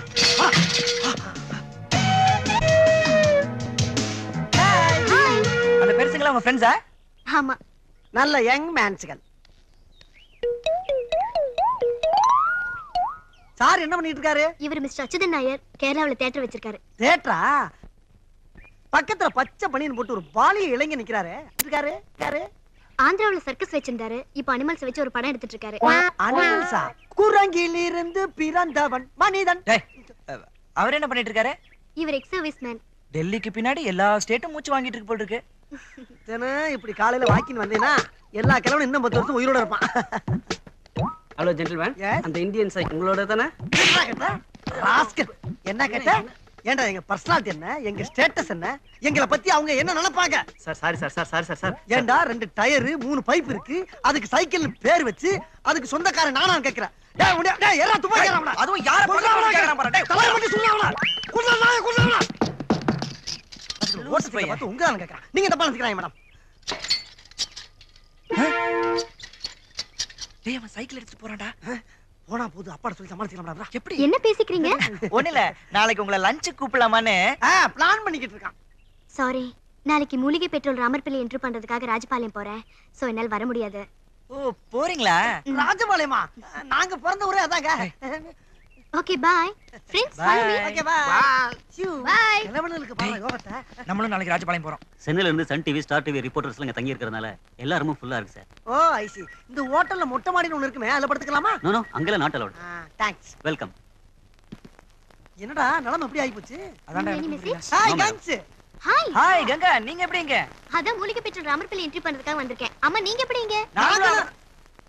Speaker 1: அந்த பெருசுங்களா உங்க ஃப்ரெண்ட்ஸா?
Speaker 7: ஆமா.
Speaker 2: நல்ல யங் மேன்ஸ்கள். சார் என்ன பண்ணிட்டு இருக்காரு?
Speaker 7: இவர் மிஸ்டர் அச்சுதன் நாயர், கேரளாவுல தியேட்டர் வச்சிருக்காரு.
Speaker 2: தியேட்டரா? பக்கத்துல பச்சை பனியன் போட்டு ஒரு பாலிய இளைஞர் நிக்கிறாரு. யாரு?
Speaker 7: ஆந்திராவுல சர்க்கஸ் வச்சிருந்தாரு, இப்ப அனிமல்ஸ் வச்சு ஒரு படம் எடுத்துட்டு இருக்காரு.
Speaker 2: அனிமல்ஸா? குரங்கில் இருந்து பிறந்தவன் மனிதன்.
Speaker 1: டேய், அவர் என்ன பண்ணிட்டு இருக்காரு?
Speaker 7: இவர் எக்ஸ் சர்வீஸ் மேன்.
Speaker 1: டெல்லிக்கு பின்னாடி எல்லா ஸ்டேட்டும் மூச்சு வாங்கிட்டு இருக்கு போல இருக்கு.
Speaker 2: இப்படி காலையில வாக்கின் வந்தீங்கன்னா எல்லா கிழவனும் இன்னும் 10 வருஷம் உயிரோட இருப்பான்.
Speaker 8: ஹலோ ஜென்டில்மேன், அந்த இந்தியன் சைட் உங்களோட தானே?
Speaker 2: என்ன கேட்ட? ஏண்டா எங்க பர்சனாலிட்டி என்ன, எங்க ஸ்டேட்டஸ் என்ன, எங்களை பத்தி அவங்க என்ன நினைப்பாங்க?
Speaker 8: Sir sorry sir.
Speaker 2: ஏண்டா 2 டயர் 3 பைப் இருக்கு, அதுக்கு சைக்கிள் பேர் வச்சு அதுக்கு சொந்தக்காரன் நானா கேக்குறேன். டேய் எறா துப்பா கேக்குறானே.
Speaker 1: அதுவும் யார பக்கத்துல கேக்குறான் பாரு. டேய்,
Speaker 2: தலைய பத்தி சொன்னாவனா? குள்ளனா. ஓட்ஸ் பைய பார்த்து உங்களால கேக்குறான். நீங்க தப்பா நினைக்கிறீங்க மேடம்.
Speaker 1: டேய் அவன் சைக்கிள் எடுத்துட்டு போறான்டா.
Speaker 2: போனா போது அப்பாட சொல்லி சமாளிக்கலாம்டா.
Speaker 1: எப்படி?
Speaker 7: என்ன பேசிக்கிறீங்க?
Speaker 1: ஒண்ணு இல்ல, நாளைக்கு உங்களை லஞ்ச் கூப்பிடலாமான்னு
Speaker 2: பிளான் பண்ணிக்கிட்டு இருக்கான்.
Speaker 7: சாரி, நாளைக்கு மூலிகை பெட்ரோல் ராமர்பிள்ளை என்ட்ரி பண்றதுக்காக ராஜபாளையம் போறேன். சோ என்னால வர முடியாது.
Speaker 1: ஓ போறீங்களா?
Speaker 2: ராஜபாளையமா? நாங்க பிறந்த ஊரே அதாங்க.
Speaker 7: Okay bye friends. follow me.
Speaker 2: Okay bye.
Speaker 7: Bye.
Speaker 2: கிளவனுக்கு பாருங்க யோகத்தை.
Speaker 1: நம்மளும் நாளைக்கு ராஜபாளையம் போறோம்.
Speaker 8: சென்னையில இருந்து சன் டிவி, ஸ்டார் டிவி ரிப்போர்ட்டர்ஸ்ல இங்க தங்கி இருக்கறனால எல்லாரும் ஃபுல்லா இருக்கு சார்.
Speaker 2: ஓ ஐ சி. இந்த ஹோட்டல்ல மொட்டை மாடின்னு ஒன்னு இருக்குமே, அதுல படுத்துக்கலாமா?
Speaker 8: No uncle not allowed.
Speaker 2: Thanks.
Speaker 8: Welcome.
Speaker 2: என்னடா நிலைமை எப்படி ஆகி போச்சு?
Speaker 1: அதான்டா
Speaker 7: Any
Speaker 1: எனக்கு
Speaker 7: message?
Speaker 1: புரியல.
Speaker 2: Hi thanks.
Speaker 7: Hi.
Speaker 1: Hi Ganga, நீங்க எப்படிங்க?
Speaker 7: அதான் மூலிகை பெட்ரோல் ராமர்பிள்ளை என்ட்ரி பண்றதுக்காக வந்திருக்கேன். அம்மா நீங்க எப்படிங்க?
Speaker 1: நாங்களும்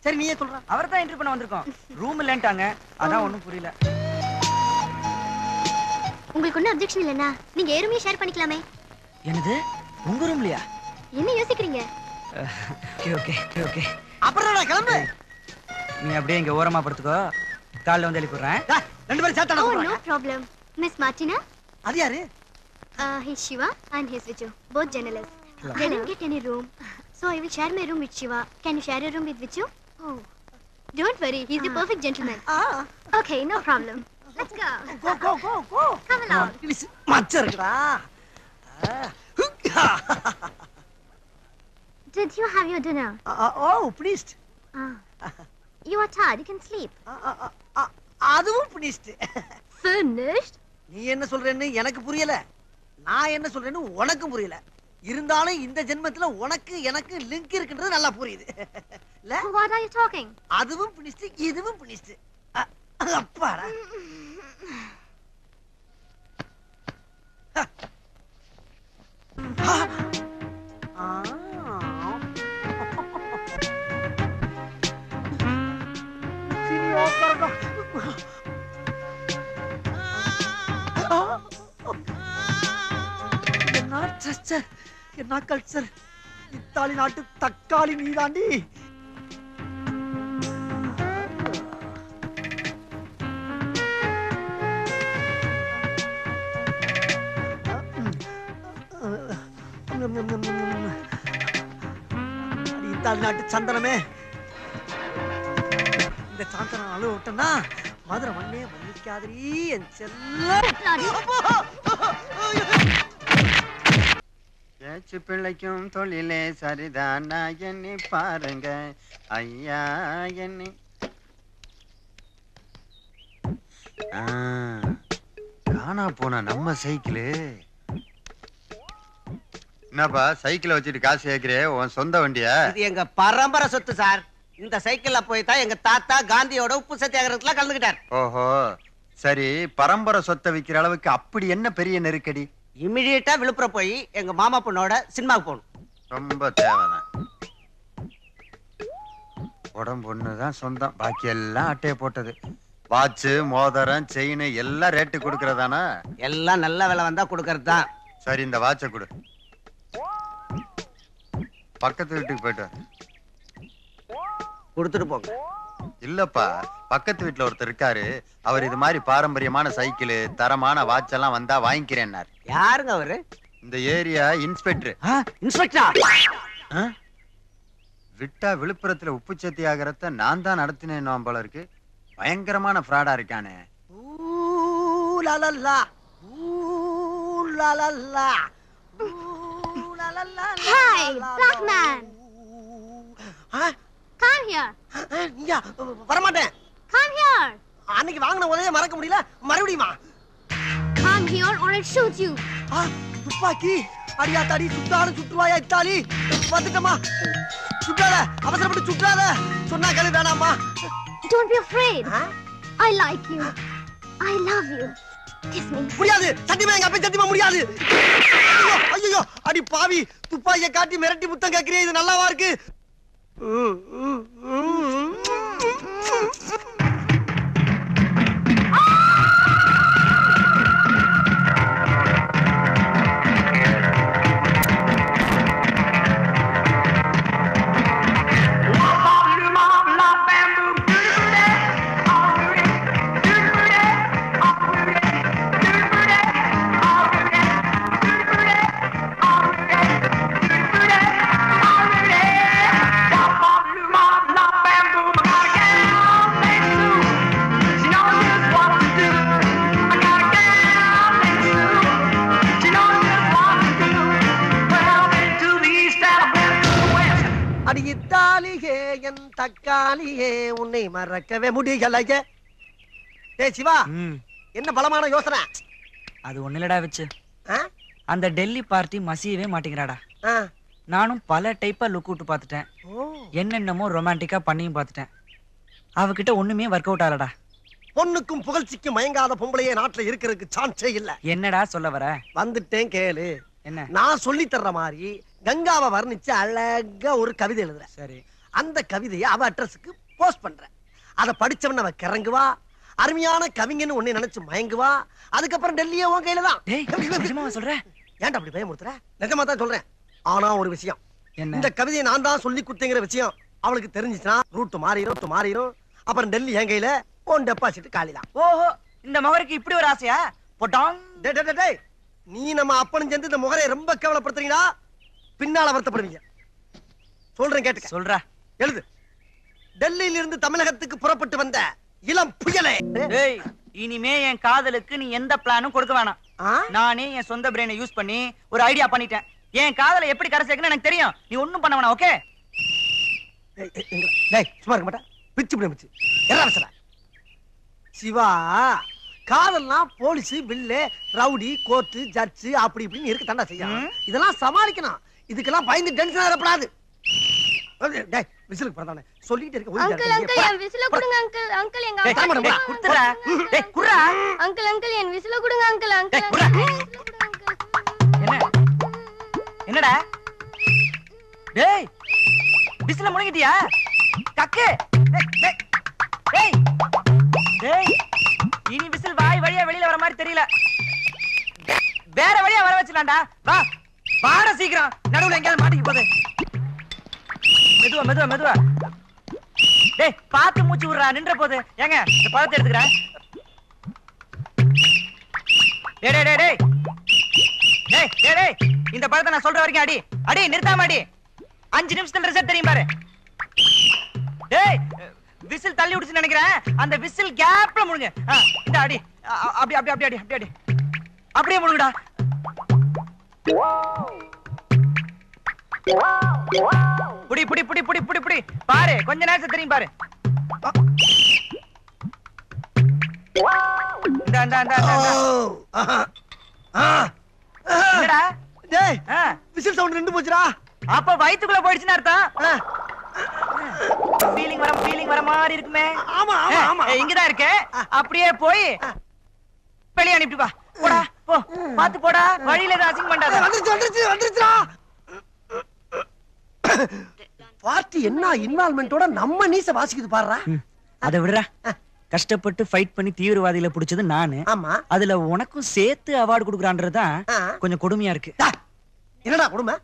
Speaker 2: சரி நீயே சொல்றா.
Speaker 1: அவர் தான் என்ட்ரி பண்ண வந்திருக்கோம். ரூம் இல்லன்ட்டாங்க. அதான் ஒண்ணும் புரியல.
Speaker 7: உங்களுக்கு ஒன்றும் அப்ஜெக்ஷன் இல்லைன்னா நீங்க ஏறுமையை ஷேர் பண்ணிக்கலாமே.
Speaker 1: என்னது? உங்க ரூம்லயா?
Speaker 7: என்ன யோசிக்கிறீங்க?
Speaker 1: Okay okay okay.
Speaker 2: அப்புறம் கிளம்பு.
Speaker 1: நீ அப்படியே இங்க ஓரமா படுத்துக்கோ. காலைல வந்து எழுப்பிடுறேன்.
Speaker 2: ரெண்டு பேரும் சேர்த்தாட
Speaker 7: Oh
Speaker 2: போறாங்க.
Speaker 7: no problem. Miss Martina,
Speaker 2: அது யாரு?
Speaker 7: he's Shiva and he's Viju, both journalists. They didn't get any room, so I will share my room with Shiva. Can you share a room with Viju? Oh, don't worry, he's the perfect gentleman. Okay, no problem. Let's go.
Speaker 2: Go.
Speaker 7: Come along.
Speaker 2: மச்ச இருக்குடா.
Speaker 7: Did you have your dinner?
Speaker 2: Oh, please.
Speaker 7: You are tired. You can sleep.
Speaker 2: அதுவும் பிடிச்சிட்டு.
Speaker 7: Finished?
Speaker 2: நீ என்ன சொல்றேன்னு எனக்கு புரியல, நான் என்ன சொல்றேன்னு உனக்கு புரியல. இருந்தாலும் இந்த ஜென்மத்துல உனக்கு எனக்கு லிங்க் இருக்குன்றது நல்லா புரியுது. இல்ல?
Speaker 7: What are you talking?
Speaker 2: அதுவும் பிடிச்சிட்டு இதுவும் பிடிச்சிட்டு. அப்பாடா. என்ன கல்ச்சர்? இத்தாலி நாட்டு தக்காளி நீதாண்டி. இத்தாலி நாட்டு சந்தனமே, இந்த சாந்தனம் அழுவ விட்டனா மதுரை மண்ணே மன்னிக்காதீ என் செல்ல.
Speaker 3: பேச்சு பிள்ளைக்கும் தொழிலே சரிதானா எண்ணி பாருங்க ஐயா எண்ணி. காணா போன நம்ம சைக்கிளு. என்னப்பா சைக்கிளை வச்சுட்டு காசு கேக்குறே? உன் சொந்த வண்டியா?
Speaker 5: இது எங்க பரம்பரை சொத்து சார். இந்த சைக்கிள்ல போய் தான் எங்க தாத்தா காந்தியோட உப்பு சத்தியாகிரகத்துல கலந்துக்கிட்டார்.
Speaker 3: ஓஹோ சரி, பரம்பரை சொத்தை விக்கிற அளவுக்கு அப்படி என்ன பெரிய நெருக்கடி?
Speaker 5: இமிடியேட்டா விழுப்புரம் போய் எங்க மாமா பொண்ணோட சினிமாவுக்கு போகணும்.
Speaker 3: ரொம்ப தேவைதான். உடம்பு ஒண்ணுதான் சொந்தம், பாக்கி எல்லாம் அட்டையை போட்டது. வாட்சு மோதிரம் செயின் எல்லாம் ரேட்டு கொடுக்கறதானா?
Speaker 5: எல்லாம் நல்ல விலை வந்தா கொடுக்கறது தான்.
Speaker 3: சரி இந்த வாட்சை கொடு. பக்கத்து வீட்டுக்கு போயிட்டு
Speaker 5: கொடுத்துட்டு போங்க.
Speaker 3: இல்லப்பா, பக்கத்து வீட்டுல ஒருத்தர் இருக்காரு, அவர் இது மாதிரி பாரம்பரியமான சைக்கிள் தரமான வாட்ச் எல்லாம் வந்தா வாங்கிக்கிறேன்னாரு.
Speaker 5: யாருங்க அவரு?
Speaker 3: இந்த ஏரியா இன்ஸ்பெக்டர்.
Speaker 5: இன்ஸ்பெக்டரா?
Speaker 3: விட்டா விழுப்புரத்துல உப்பு சத்தியாகிறத நான் தான் நடத்தினேன் போல இருக்கு. பயங்கரமான ஃப்ராடா இருக்கானே.
Speaker 7: Hi, black man. Come here.
Speaker 2: வரமாட்டேன்.
Speaker 7: Come here.
Speaker 2: அன்னைக்கு வாங்கின உதவியை மறக்க முடியல, மறுபடியுமா?
Speaker 7: Come here or I'll shoot you.
Speaker 2: துப்பாக்கி அடியா தாடி சுத்தாலும் சுற்றுவாயா இத்தாலி. வந்துட்டமா, சுட்டாத, அவசரப்பட்டு சுட்டாத. சொன்னா கேளு வேணாமா?
Speaker 7: Don't be afraid. I like you. I love you. Kiss me.
Speaker 2: முடியாது, சத்தியமா எங்க அப்பா சத்தியமா முடியாது. ஐயோ அடி பாவி, துப்பாக்கியை காட்டி மிரட்டி முத்தம் கேட்கிறே, இது நல்லாவா இருக்கு? தக்காளியே உன்னை மறக்கவே முடியலையே. டேய் சிவா, என்ன பலமான யோசனை?
Speaker 1: அது ஒண்ணு இல்லடா வச்சு,
Speaker 2: ஆ?
Speaker 1: அந்த டெல்லி பார்ட்டி மசியவே மாட்டேங்கிறாடா.
Speaker 2: ஆ.
Speaker 1: நானும் பல டைப்பா லுக் விட்டு பார்த்துட்டேன், என்னென்னமோ ரொமான்டிக்கா பண்ணியும் பார்த்துட்டேன். அவகிட்ட ஒண்ணுமே ஒர்க் அவுட் ஆகலடா.
Speaker 2: பொண்ணுக்கும் புகழ்ச்சிக்கும் மயங்காத பொம்பளையே நாட்டுல இருக்கிறதுக்கு சான்ஸே இல்ல.
Speaker 1: என்னடா சொல்ல வர?
Speaker 2: வந்துட்டேன் கேளு.
Speaker 1: என்ன?
Speaker 2: நான் சொல்லி தர்ற மாதிரி கங்காவை வர்ணிச்சு அழகா ஒரு கவிதை எழுதுறேன்.
Speaker 1: சரி.
Speaker 2: அந்த கவிதையை அவ அட்ரஸுக்கு போஸ்ட் பண்றேன். அதை படிச்சவன் அவ கிறங்குவா, அருமையான கவிஞன்னு உன்னை நினைச்சு மயங்குவா. அதுக்கப்புறம் டெல்லியே உன் கையில தான்.
Speaker 1: நிஜமாவா சொல்ற?
Speaker 2: ஏன்டா அப்படி பயமுறுத்துற? நிஜமா தான் சொல்றேன். ஆனா ஒரு விஷயம்,
Speaker 1: என்ன?
Speaker 2: இந்த கவிதையை நான் தான் சொல்லி கொடுத்தேங்கிற விஷயம் அவளுக்கு தெரிஞ்சிச்சுன்னா ரூட் மாறிடும். அப்புறம் டெல்லி என் கையில, உன் டெபாசிட் காலிதான்.
Speaker 1: ஓஹோ, இந்த மகருக்கு இப்படி ஒரு ஆசையா? போட்டான்.
Speaker 2: டேய், நீ நம்ம அப்பனும் சேர்ந்து இந்த முகரை ரொம்ப கேவலப்படுத்துறீங்களா? பின்னால வருத்தப்படுவீங்க. சொல்றேன் கேட்டுக்க.
Speaker 1: சொல்றா.
Speaker 2: எழுது. டெல்லியில இருந்து தமிழகத்துக்கு புறப்பட்டு வந்த இளம் புயலே.
Speaker 1: டேய், இனிமே என் காதலுக்கு நீ எந்த பிளானும் கொடுக்க வேணாம். நானே என் சொந்த பிரெயினை யூஸ் பண்ணி ஒரு ஐடியா பண்ணிட்டேன். என் காதலை எப்படி கரை சேர்க்கணும்னு எனக்கு தெரியும். நீ ஒண்ணும் பண்ண வேணாம். ஓகே?
Speaker 2: டேய் சும்மா இருக்க மாட்டா. பிச்சு என்ன சிவா, காதல்னா police, bill, rowdy, court, judge அப்படி இப்படின்னு இருக்கு தாண்டா செய்யும். இதெல்லாம் சமாளிக்கணும். இதுக்கெல்லாம் பயந்து டென்ஷன் ஆகப்படாது. டேய் விசிலுக்கு பிறந்தானே சொல்லிட்டு இருக்க.
Speaker 7: அங்கிள் அங்கிள் என் விசில கொடுங்க அங்கிள். அங்கிள் எங்க
Speaker 2: டேய்
Speaker 7: அப்பா
Speaker 1: குடுறா. டேய் குடுறா.
Speaker 7: அங்கிள் அங்கிள் என் விசில கொடுங்க அங்கிள். அங்கிள்
Speaker 1: என்ன? என்னடா? டேய் விசில முழுங்கிட்டியா? கக்கு. டேய் டேய், இனி விசில் வாய் வழியா வெளியில வர மாதிரி தெரியல. வேற வழியா வர வச்சலாம்டா. வா வாட சீக்கிரம். நடுவுல எங்கயாவது மாட்டிக்க போகுது. மெதுவா. டேய் பாத்து மூச்சு விடுறா, நின்ற போது. ஏங்க இந்த பழத்தை எடுத்துக்கிறேன். டேய் இந்த பழத்தை நான் சொல்ற வரைக்கும் அடி நிறுத்தாம அடி. 5 நிமிஷத்துல ரிசல்ட் தெரியும் பாரு. டேய் விசில் தள்ளி விடுச்சுன்னு நினைக்கிறேன். அந்த விசில் கேப்ல முழுங்க. இந்த அடி. அப்படி அப்படியே முழுங்கடா. புடி பாரு, கொஞ்ச நேரத்துல தெரியும் பாரு. என்னடா?
Speaker 2: டேய் விசில் சவுண்ட் நின்னு போச்சுடா.
Speaker 1: அப்ப வயித்துக்குள்ள போயிடுச்சுன்னு அர்த்தம். ஃபீலிங் வர மாதிரி இருக்குமே.
Speaker 2: ஆமா
Speaker 1: இங்கதான் இருக்கு. அப்படியே போய் வெளியே அனுப்பி வா. போடா போ, பாத்து போடா. வழியில ஏதாவது அசிங்கம் பண்ணாத.
Speaker 2: வந்துருச்சுடா. பார்ட்டி என்ன இன்வால்வ்மென்ட்டோட நம்ம நீச வாசிக்குது பாருடா.
Speaker 1: அத விடுறா. கஷ்டப்பட்டு ஃபைட் பண்ணி தீவிரவாதிகளை பிடிச்சது நானு.
Speaker 2: ஆமா.
Speaker 1: அதுல உனக்கும் சேர்த்து அவார்டு கொடுக்குறான்றதுதான் கொஞ்சம் கொடுமையா இருக்கு.
Speaker 2: என்னடா கொடுமை?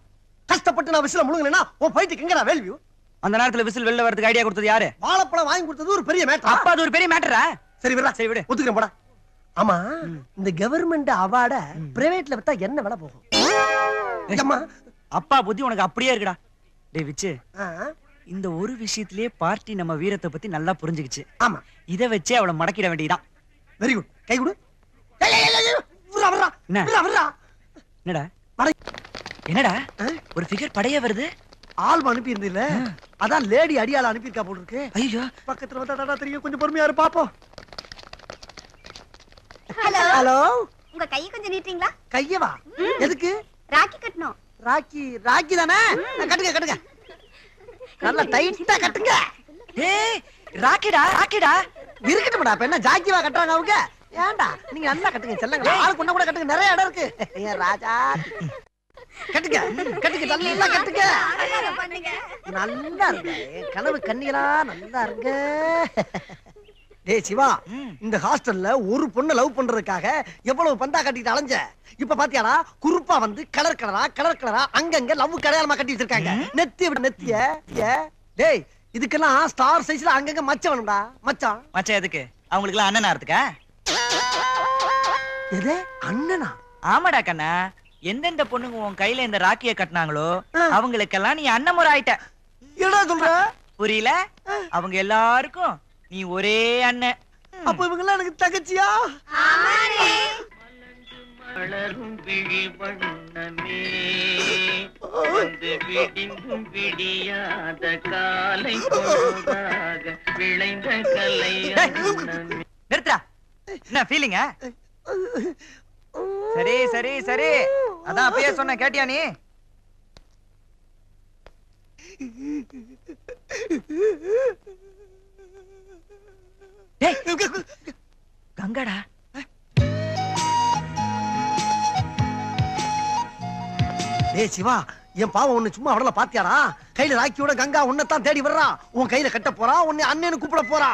Speaker 2: கஷ்டப்பட்டு நான் விசில முழுங்கலனா உன் ஃபைட்டுக்கு எங்கடா வேல்யூ?
Speaker 1: அந்த நேரத்துல விசில் வெளில வரதுக்கு ஐடியா கொடுத்தது யாரு?
Speaker 2: வாழைப்பழம் வாங்கி கொடுத்தது ஒரு பெரிய மேட்டர்.
Speaker 1: அப்ப அது ஒரு பெரிய மேட்டரா?
Speaker 2: சரி விடு. ஒத்துக்கிறேன் போடா. ஆமா, இந்த கவர்மெண்ட் அவார்ட பிரைவேட்ல வித்தா என்ன விலை போகும்? அம்மா
Speaker 1: அப்பா புத்தி உனக்கு அப்படியே இருக்குடா. டேய் விச்சு, இந்த ஒரு விஷயத்திலே பார்ட்டி நம்ம வீரத்தை பத்தி நல்லா புரிஞ்சுக்கிச்சு.
Speaker 2: ஆமா,
Speaker 1: இத வச்சே அவளை மடக்கிட வேண்டியதான்.
Speaker 2: Very good. கை கொடு.
Speaker 1: என்னடா ஒரு ஃபிகர் படைய வருது?
Speaker 2: ஆல்பம் அனுப்பி இருந்தில்ல, அதான் லேடி அடியால அனுப்பியிருக்கா போல இருக்கு.
Speaker 1: ஐயோ,
Speaker 2: பக்கத்துல வந்தா தெரியும். கொஞ்சம் பொறுமையா இரு பாப்போம்.
Speaker 7: ஹலோ, உங்க கையை கொஞ்சம் நீட்டீங்களா?
Speaker 2: கையவா? எதுக்கு?
Speaker 7: ராக்கி கட்டணும்.
Speaker 2: ராக்கி தானே? கட்டுங்க. நல்லா டைட்டா கட்டுங்க.
Speaker 1: ஏய் ராக்கிடா.
Speaker 2: இருக்கட்டும்டா. அப்ப என்ன ஜாக்கிவா கட்டுறாங்க அவங்க? ஏன்டா நீங்க நல்லா கட்டுங்க செல்லங்க. ஆளு கொண்ட கூட கட்டுங்க, நிறைய இடம் இருக்கு. ஏன் ராஜா கட்டுங்க நல்லா கட்டுங்க. நல்லா இருங்க. கனவு கண்ணிகளா நல்லா இருங்க. டேய் சிவா, இந்த ஹாஸ்டல்ல ஒரு பொண்ணை லவ் பண்றதுக்காக எவ்வளவு பந்தா கட்டிட்டு அலைஞ்ச. இப்ப பாத்தியாடா, குறுப்பா வந்து கலர் கலரா அங்கங்க லவ் கடையாளமா கட்டி வச்சிருக்காங்க. நெத்திய. டேய் இதுக்கெல்லாம் ஸ்டார் சைஸ்ல அங்கங்க மச்சம் வேணும்டா. மச்சான்
Speaker 1: எதுக்கு? அவங்களுக்கு எல்லாம் அண்ணனா இருக்கா?
Speaker 2: எது அண்ணனா?
Speaker 1: ஆமாடா கண்ணா. எந்தெந்த பொண்ணுங்க உன் கையில இந்த ராக்கிய கட்டினாங்களோ அவங்களுக்கெல்லாம் நீ அண்ணன் முறை ஆயிட்ட.
Speaker 2: என்னடா சொல்ற?
Speaker 1: புரியல? அவங்க எல்லாருக்கும் நீ ஒரே அண்ணன்.
Speaker 2: அப்ப இவங்க எல்லாம் எனக்கு தங்கச்சியா?
Speaker 9: வளரும் விழி வண்ணமே வந்து விடிந்தும் விடியாத காலை பொழுதாக விளைந்த கலை அண்ணமே.
Speaker 1: நிறுத்துடா. என்ன ஃபீலிங்க? சரி சரி சரி, அதான் அப்பயே சொன்ன, கேட்டியா நீ? கங்காடா.
Speaker 2: டேய் சிவா, என் பாவம் ஒண்ணு சும்மா அவள பாத்தியாடா? கையில ராக்கியோட கங்கா உன்னைத்தான் தேடி வர்றா. உன் கையில கட்ட போறா, உன்னை அண்ணன்னு கூப்பிட போறா.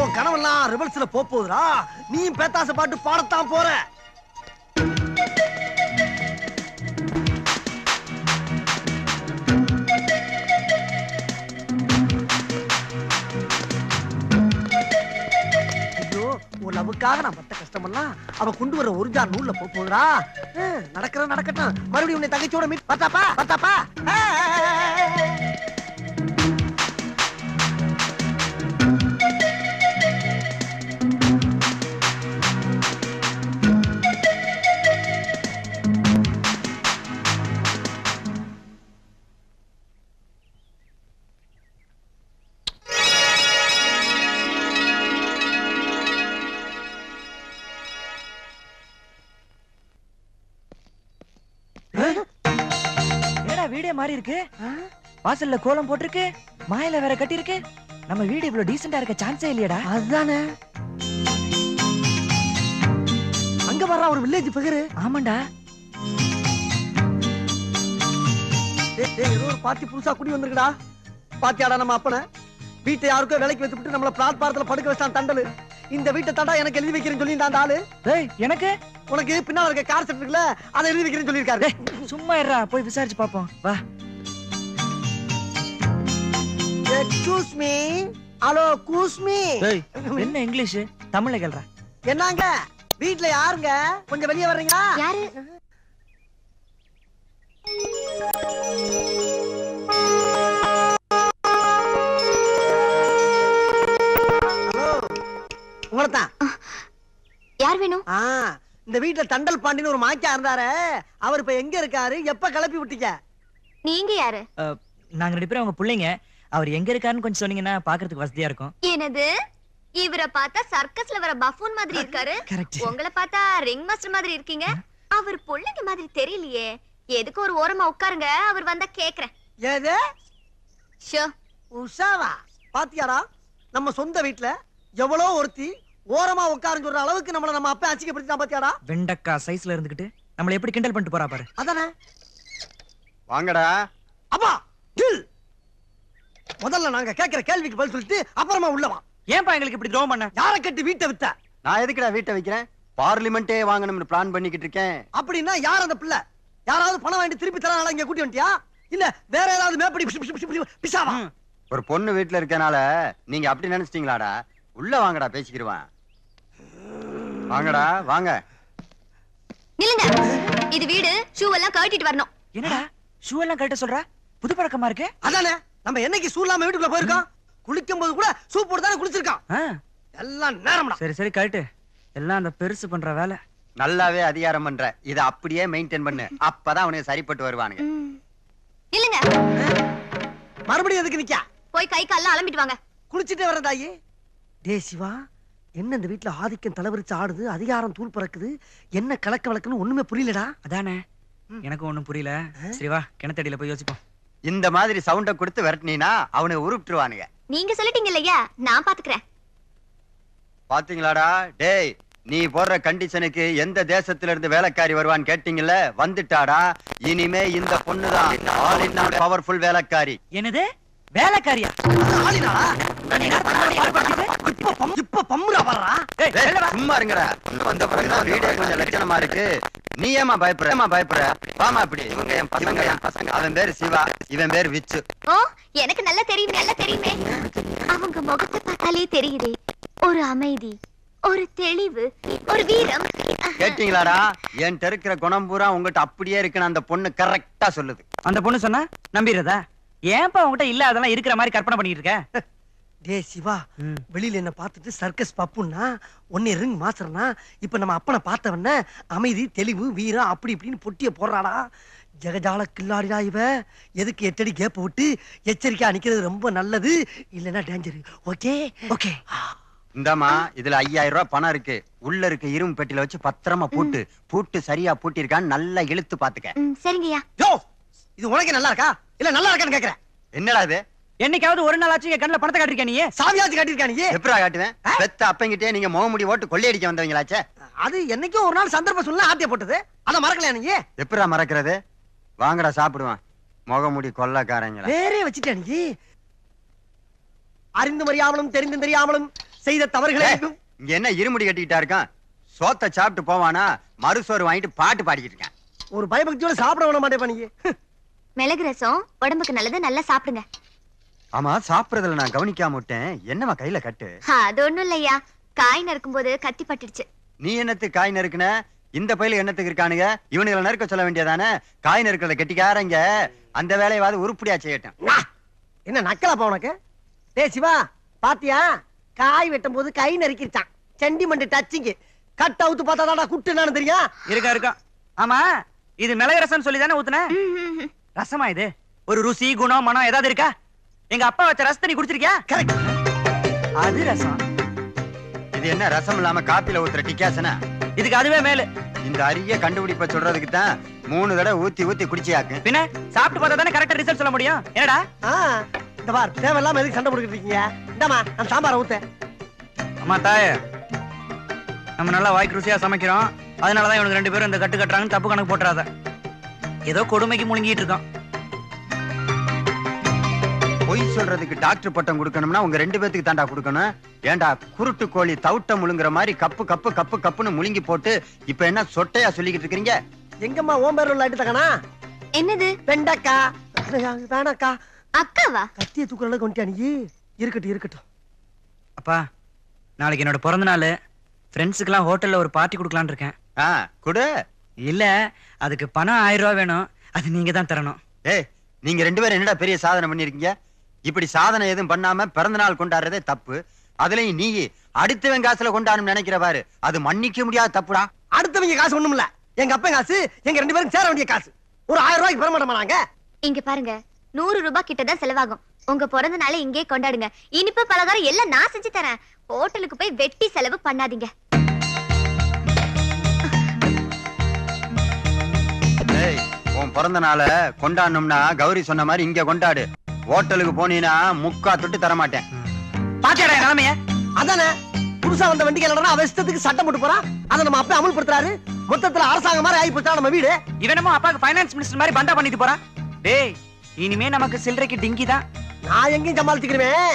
Speaker 2: உன் கனவெல்லாம் ரிவர்ஸ்ல போகுதுடா. நீ பேத்தாச பாட்டு பாடத்தான் போற. ஒரு லவ்வுக்காக நான் பட்ட கஷ்டமெல்லாம் அவ கொண்டு வர ஒரு ஜார் நூல்ல போகுதுடா. நடக்கிறது நடக்கட்டும். மறுபடியும் உன்னை தங்கச்சியோட மீட் பார்த்தாப்பா பார்த்தாப்பா.
Speaker 1: வீடே மாறி இருக்கு. வாசல்ல கோலம் போட்டிருக்கு, மாயில வேற கட்டி இருக்கு. நம்ம வீடு இவ்வளவு டீசெண்டா இருக்க சான்ஸே இல்லையடா.
Speaker 2: அதுதானே. அங்க வர்ற ஒரு வில்லேஜ் ஃபிகர்.
Speaker 1: ஆமாண்டா.
Speaker 2: ஏதோ ஒரு பார்ட்டி புதுசா குடி வந்திருக்குடா. பாத்தியாடா நம்ம அப்பனை? வீட்டை யாருக்கோ விலைக்கு வச்சுட்டு நம்மள பிளாட்பாரத்துல படுக்க வச்சான் தண்டலு. இந்த வீட்டை தண்டா எனக்கு எழுதி வைக்கிறேன்னு சொல்லி அந்த ஆளு.
Speaker 1: எனக்கு
Speaker 2: உனக்கு பின்னால இருக்க கார் செட் இருக்குல்ல, அதை எழுதி வைக்கிறேன்னு சொல்லியிருக்காரு.
Speaker 1: சும்மா இருடா, போய் விசாரிச்சு பாப்போம் வா.
Speaker 2: Excuse me. ஹலோ கூஸ்மி.
Speaker 1: என்ன இங்கிலீஷ்? தமிழ்ல கேள்றா.
Speaker 2: என்னங்க வீட்ல யாருங்க? கொஞ்சம் வெளியே வர்றீங்களா?
Speaker 7: யாரு?
Speaker 2: உங்களதான்.
Speaker 7: யார் வேணும்?
Speaker 2: இந்த வீட்டுல தண்டல் பாண்டின்னு ஒரு மாக்கியா இருந்தாரு. அவர் இப்ப எங்க இருக்காரு? எப்ப கிளப்பி விட்டீங்க?
Speaker 7: நீங்க யாரு?
Speaker 1: நாங்க 2 பேரும் உங்க பிள்ளைங்க. அவர் எங்க இருக்காருன்னு கொஞ்சம் சொன்னீங்கன்னா பாக்குறதுக்கு வசதியா இருக்கும்.
Speaker 7: என்னது? இவரை பார்த்தா சர்க்கஸ்ல வர பஃபூன் மாதிரி இருக்காரு. உங்களை பார்த்தா ரிங் மாஸ்டர் மாதிரி இருக்கீங்க. அவர் பிள்ளைங்க மாதிரி தெரியலையே. எதுக்கு ஒரு ஓரமா உட்காருங்க, அவர் வந்தா கேக்குறேன்.
Speaker 2: ஏது?
Speaker 7: ஷோ
Speaker 2: உஷாவா? பாத்தியாடா நம்ம சொந்த வீட்டுல எவ்வளவு ஒருத்தி ஓரமா உட்காருன்னு சொல்ற அளவுக்கு நம்மள நம்ம அப்பா அச்சிக்கப்படுத்தினா பாத்தியாடா?
Speaker 1: வெண்டக்கா சைஸ்ல இருந்துகிட்டு நம்மள எப்படி கிண்டல் பண்ணிட்டு போறா பாரு.
Speaker 2: அதானே.
Speaker 3: வாங்கடா.
Speaker 2: அப்பா கில். முதல்ல நாங்க கேக்குற கேள்விக்கு பதில் சொல்லிட்டு அப்புறமா உள்ள வா.
Speaker 1: ஏன்பா எங்களுக்கு இப்படி துரோகம் பண்ண?
Speaker 2: யாரை கட்டி வீட்டை வித்த?
Speaker 3: நான் எதுக்குடா வீட்டை வைக்கிறேன்? பார்லிமெண்டே வாங்கணும்னு பிளான் பண்ணிக்கிட்டு இருக்கேன்.
Speaker 2: அப்படின்னா யார் அந்த பிள்ளை? யாராவது பணம் வாங்கி திருப்பி தரனால இங்க கூட்டி வந்துட்டியா? இல்ல வேற ஏதாவது மேப்படி பிசாவா?
Speaker 3: ஒரு பொண்ணு வீட்டுல இருக்கனால நீங்க அப்படி நினைச்சிட்டீங்களாடா? உள்ள வாங்கடா, பேசிக்கிடுவான். வாங்கடா வாங்க.
Speaker 7: நில்லுங்க. இது வீடு. ஷூ எல்லாம் கழட்டிட்டு வரணும்.
Speaker 1: என்னடா ஷூ எல்லாம் கழட்ட சொல்ற? புது பழக்கமா இருக்கு.
Speaker 2: அதானே. நம்ம என்னைக்கு ஷூ இல்லாம வீட்டுக்குள்ள போயிருக்கோம்? குளிக்கும் போது கூட ஷூ போட்டு தானே குளிச்சிருக்கான். எல்லாம் நேரம்டா.
Speaker 1: சரி சரி கழட்டு. எல்லாம் அந்த பெருசு பண்ற வேலை.
Speaker 3: நல்லாவே அதிகாரம் பண்ற. இத அப்படியே மெயின்டைன் பண்ணு. அப்பதான் அவனுக்கு சரிப்பட்டு வருவானுங்க.
Speaker 7: நில்லுங்க.
Speaker 2: மறுபடியும் எதுக்கு நிக்க?
Speaker 7: போய் கை கால்ல அலம்பிட்டு வாங்க.
Speaker 2: குளிச்சிட்டே வரதாயி. டே சிவா, என்ன இந்த வீட்டுல ஆதிக்கம் தலைவரிச்சு ஆடுது, அதிகாரம் தூள் பறக்குது, என்ன கலக்க வழக்குன்னு ஒண்ணுமே புரியலடா.
Speaker 1: அதானே எனக்கு ஒண்ணும் புரியல. சரி வா, கிணத்தடியில போய் யோசிப்போம்.
Speaker 3: இந்த மாதிரி சவுண்ட கொடுத்து விரட்டினா அவனுக்கு உருப்பிட்டுருவானுங்க.
Speaker 7: நீங்க சொல்லிட்டீங்க இல்லையா, நான் பாத்துக்கிறேன்.
Speaker 3: பாத்தீங்களாடா? டேய், நீ போடுற கண்டிஷனுக்கு எந்த தேசத்துல இருந்து வேலைக்காரி வருவான்னு கேட்டீங்கல்ல, வந்துட்டாடா. இனிமே இந்த பொண்ணுதான் ஆல் இன் ஆல் பவர்ஃபுல் வேலைக்காரி.
Speaker 1: என்னது வேலைக்காரியா?
Speaker 2: இப்ப பம்முறா வர்றா.
Speaker 3: சும்மா இருங்கடா. வந்த பிறகுதான் வீடே கொஞ்சம் லட்சணமா இருக்கு. நீ ஏமா பயப்படுற? வாமா இப்படி. இவங்க என் பசங்க. அவன் பேரு சிவா, இவன் பேரு விச்சு.
Speaker 7: ஓ, எனக்கு நல்லா தெரியுமே. அவங்க முகத்தை பார்த்தாலே தெரியுதே, ஒரு அமைதி, ஒரு தெளிவு, ஒரு வீரம்.
Speaker 3: கேட்டீங்களாடா? என் இருக்கிற குணம் பூரா உங்ககிட்ட அப்படியே இருக்குன்னு அந்த பொண்ணு கரெக்டா சொல்லுது.
Speaker 1: அந்த பொண்ணு சொன்னா நம்பிடுறதா? ஏன்பா உங்ககிட்ட இல்ல அதெல்லாம் இருக்கிற மாதிரி கற்பனை பண்ணிட்டு இருக்க?
Speaker 2: டே சிவா, வெளியில என்ன பார்த்துட்டு சர்க்கஸ் பப்புன்னா ஒன்னே ரிங் மாஸ்டர்னா இப்ப நம்ம அப்பனை பார்த்தவன அமைதி தெளிவு வீரம் அப்படி இப்படின்னு பொட்டிய போடுறாடா. ஜெகஜால கில்லாடிடா இவ. எதுக்கு 8 அடி கேப் விட்டு எச்சரிக்கையா நிக்கிறது ரொம்ப நல்லது, இல்லன்னா டேஞ்சர். Okay okay.
Speaker 3: இந்தாமா இதுல 5000 ரூபாய் பணம் இருக்கு. உள்ள இருக்க இரும்பு பெட்டியில வச்சு பத்திரமா பூட்டு சரியா பூட்டிருக்கான்னு நல்லா இழுத்து பாத்துக்க.
Speaker 7: சரிங்கய்யா.
Speaker 2: யோ, இது உனக்கு நல்லா இருக்கா இல்ல நல்லா இருக்கான்னு கேக்குறேன்.
Speaker 3: என்னடா இது?
Speaker 1: என்னைக்காவது ஒரு நாள் ஆச்சு கண்ணுல பணத்தை காட்டிருக்க நீ?
Speaker 2: சாவியாச்சு காட்டிருக்கா நீ?
Speaker 3: எப்படா காட்டுவேன்? பெத்த அப்பங்கிட்டே நீங்க முகமுடி ஓட்டு கொள்ளையடிக்க வந்தவங்களாச்சே.
Speaker 2: அது என்னைக்கும் ஒரு நாள் சந்தர்ப்ப சொல்ல ஆட்டிய போட்டது, அத மறக்கலையா நீ?
Speaker 3: எப்படா மறக்கிறது? வாங்கடா சாப்பிடுவான் முகமுடி கொள்ளக்காரங்களா.
Speaker 2: வேறே வச்சுட்டா நீ? அறிந்து அறியாமலும் தெரிந்து தெரியாமலும் செய்த தவறுகளை
Speaker 3: இங்க என்ன இருமுடி கட்டிக்கிட்டா இருக்கான்? சோத்தை சாப்பிட்டு போவானா மறுசோறு வாங்கிட்டு பாட்டு பாடிக்கிட்டு இருக்கேன்.
Speaker 2: ஒரு பயபக்தியோட சாப்பிட விட மாட்டேன் நீ.
Speaker 7: மிளகு ரசம் உடம்புக்கு நல்லது, நல்லா சாப்பிடுங்க.
Speaker 3: ஆமா சாப்பிடுறதுல நான் கவனிக்காம விட்டேன். என்னமா கையில கட்டு?
Speaker 7: அது ஒண்ணும் இல்லையா, காய் நறுக்கும் போது கத்தி பட்டுடுச்சு.
Speaker 3: நீ என்னத்துக்கு காய் நறுக்குன? இந்த பயில என்னத்துக்கு இருக்கானுங்க? இவனுங்களை நறுக்க சொல்ல வேண்டியதானே. காய் நறுக்கிறத கெட்டிக்காரங்க அந்த வேலையாவது உருப்படியா செய்யட்டும்.
Speaker 2: என்ன நக்கலப்பா உனக்கு? டே சிவா, பாத்தியா காய் வெட்டும் போது கை நறுக்கிருச்சான். Sentiment touching. கட் அவுத்து பார்த்தாடா குட்டு என்னன்னு தெரியும்?
Speaker 1: இருக்கா. ஆமா, இது மிளகு ரசம் சொல்லி தானே ஊத்துன? ரசமா இது? ஒரு ருசி குணம் மனம் ஏதாவது இருக்கா? எங்க அப்பா வச்ச ரசத்தை நீ குடிச்சிருக்கியா?
Speaker 2: கரெக்ட்.
Speaker 1: அது ரசம்.
Speaker 3: இது என்ன ரசம் இல்லாம காப்பில ஊத்துற டிக்காசனா?
Speaker 1: இதுக்கு அதுவே மேலு.
Speaker 3: இந்த அரிய கண்டுபிடிப்ப சொல்றதுக்கு தான் 3 தடவை ஊத்தி ஊத்தி குடிச்சியாக்கு.
Speaker 1: பின்ன சாப்பிட்டு பார்த்தா தானே கரெக்டா ரிசல்ட் சொல்ல முடியும். என்னடா
Speaker 2: இந்த பார், தேவையில்லாம எதுக்கு சண்டை போட்டுக்கிட்டு இருக்கீங்க? இந்தாமா நான் சாம்பாரை ஊத்தேன்.
Speaker 1: அம்மா தாயே, நம்ம நல்லா வாய்க்கு ருசியா சமைக்கிறோம், அதனாலதான் இவனுக்கு 2 பேரும் இந்த கட்டு கட்டுறாங்கன்னு தப்பு கணக்கு போட்டுறாத. ஏதோ கொடுமைக்கு முழுங்கிட்டு இருக்கான்.
Speaker 3: பொய் சொல்றதுக்கு டாக்டர் பட்டம் கொடுக்கணும்னா உங்க 2 பேத்துக்கு தாண்டா கொடுக்கணும். ஏண்டா குருட்டு கோழி தவுட்ட முழுங்குற மாதிரி கப்பு கப்பு கப்பு கப்புன்னு முழுங்கி போட்டு இப்ப என்ன சொட்டையா சொல்லிக்கிட்டு இருக்கீங்க?
Speaker 2: எங்கம்மா ஓம் பேர் உள்ள தகனா?
Speaker 7: என்னது?
Speaker 2: வெண்டக்கா. வேணாக்கா.
Speaker 7: அக்காவா?
Speaker 2: கத்திய தூக்குற அளவுக்கு வந்துட்டியா நீ? இருக்கட்டும் இருக்கட்டும்.
Speaker 1: அப்பா, நாளைக்கு என்னோட பிறந்த நாள். ஃப்ரெண்ட்ஸுக்கெல்லாம் ஹோட்டல்ல ஒரு பார்ட்டி கொடுக்கலான்னு இருக்கேன்.
Speaker 3: கொடு.
Speaker 1: இல்ல, அதுக்கு பணம் 1000 ரூபாய் வேணும். அது நீங்க தான் தரணும்.
Speaker 3: ஏய், நீங்க 2 பேரும் என்னடா பெரிய சாதனை பண்ணிருக்கீங்க? இப்படி சாதனை எதுவும் பண்ணாம பிறந்த நாள் கொண்டாடுறதே தப்பு. அதுலயும் நீ அடுத்தவன் காசுல கொண்டாடணும் நினைக்கிற பாரு, அது மன்னிக்க முடியாத தப்புடா.
Speaker 2: அடுத்தவங்க காசு ஒண்ணும் இல்ல, எங்க அப்பா காசு, எங்க 2 பேரும் சேர வேண்டிய காசு. ஒரு 1000 ரூபாய்க்கு பெற மாட்டோமா நாங்க?
Speaker 7: இங்க பாருங்க, 100 ரூபாய் கிட்டதான் செலவாகும். உங்க பிறந்த நாளை இங்கே கொண்டாடுங்க. இனிப்பு பலகாரம் எல்லாம் நான் செஞ்சு தரேன். ஹோட்டலுக்கு போய் வெட்டி செலவு பண்ணாதீங்க.
Speaker 3: ஏய், உன் பிறந்த நாளை கொண்டாடணும்னா கௌரி சொன்ன மாதிரி இங்க கொண்டாடு. ஹோட்டலுக்கு போனீங்கன்னா முக்கா தொட்டு தர மாட்டேன்.
Speaker 1: பாத்தியாடா நிலைமைய?
Speaker 2: அதானே, புதுசா வந்த வண்டிக்கு என்னடா அவசரத்துக்கு சட்டம் போட்டு போறான். அதை நம்ம அப்பா அமல்படுத்துறாரு. மொத்தத்துல அரசாங்கம் மாதிரி ஆகி போச்சா நம்ம வீடு.
Speaker 1: இவனமோ அப்பாக்கு ஃபைனான்ஸ் மினிஸ்டர் மாதிரி பந்தா பண்ணிட்டு போறான். டேய், இனிமே நமக்கு சில்லறைக்கு டிங்கி தான்.
Speaker 2: நான் எங்கேயும் சமாளிச்சுக்கிறேன்.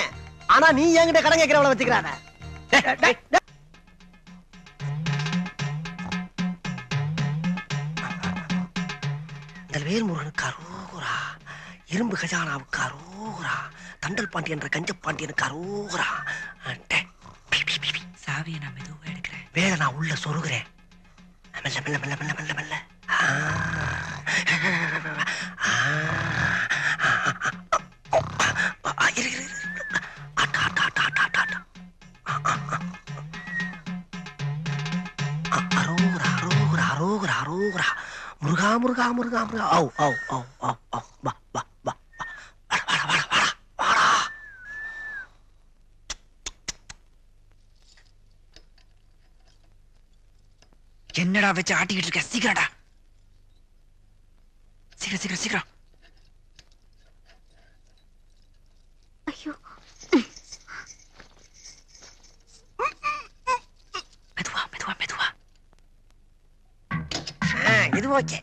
Speaker 2: ஆனா நீ என்கிட்ட கடன் கேட்கிறவளை வச்சுக்கிறாத. வேல்முருகனுக்கு அரோகரா, இரும்பு கஜானாவுக்கு அரோகரா, தண்டல் பாண்டியன் கஞ்ச பாண்டியனுக்கு அரோகரா.
Speaker 1: சாவியை நான் மெதுவா எடுக்கிறேன்.
Speaker 2: வேலை நான் உள்ள சொருகிறேன். மெல்ல மெல்ல மெல்ல மெல்ல மெல்ல மெல்ல. அரோகரா அரோகரா அரோகரா அரோகரா. முருகா முருகா முருகா முருகா. ஓ ஓ ஓ ஓ ஓ. வா வா வா வா. வாடா வாடா வாடா வாடா.
Speaker 1: என்னடா வச்சு ஆட்டிக்கிட்டு இருக்க? சீக்கிரடா, சீக்கிரம் சீக்கிரம் சீக்கிரம்.
Speaker 7: ஐயோ,
Speaker 1: மெதுவா மெதுவா மெதுவா.
Speaker 2: இது ஓகே.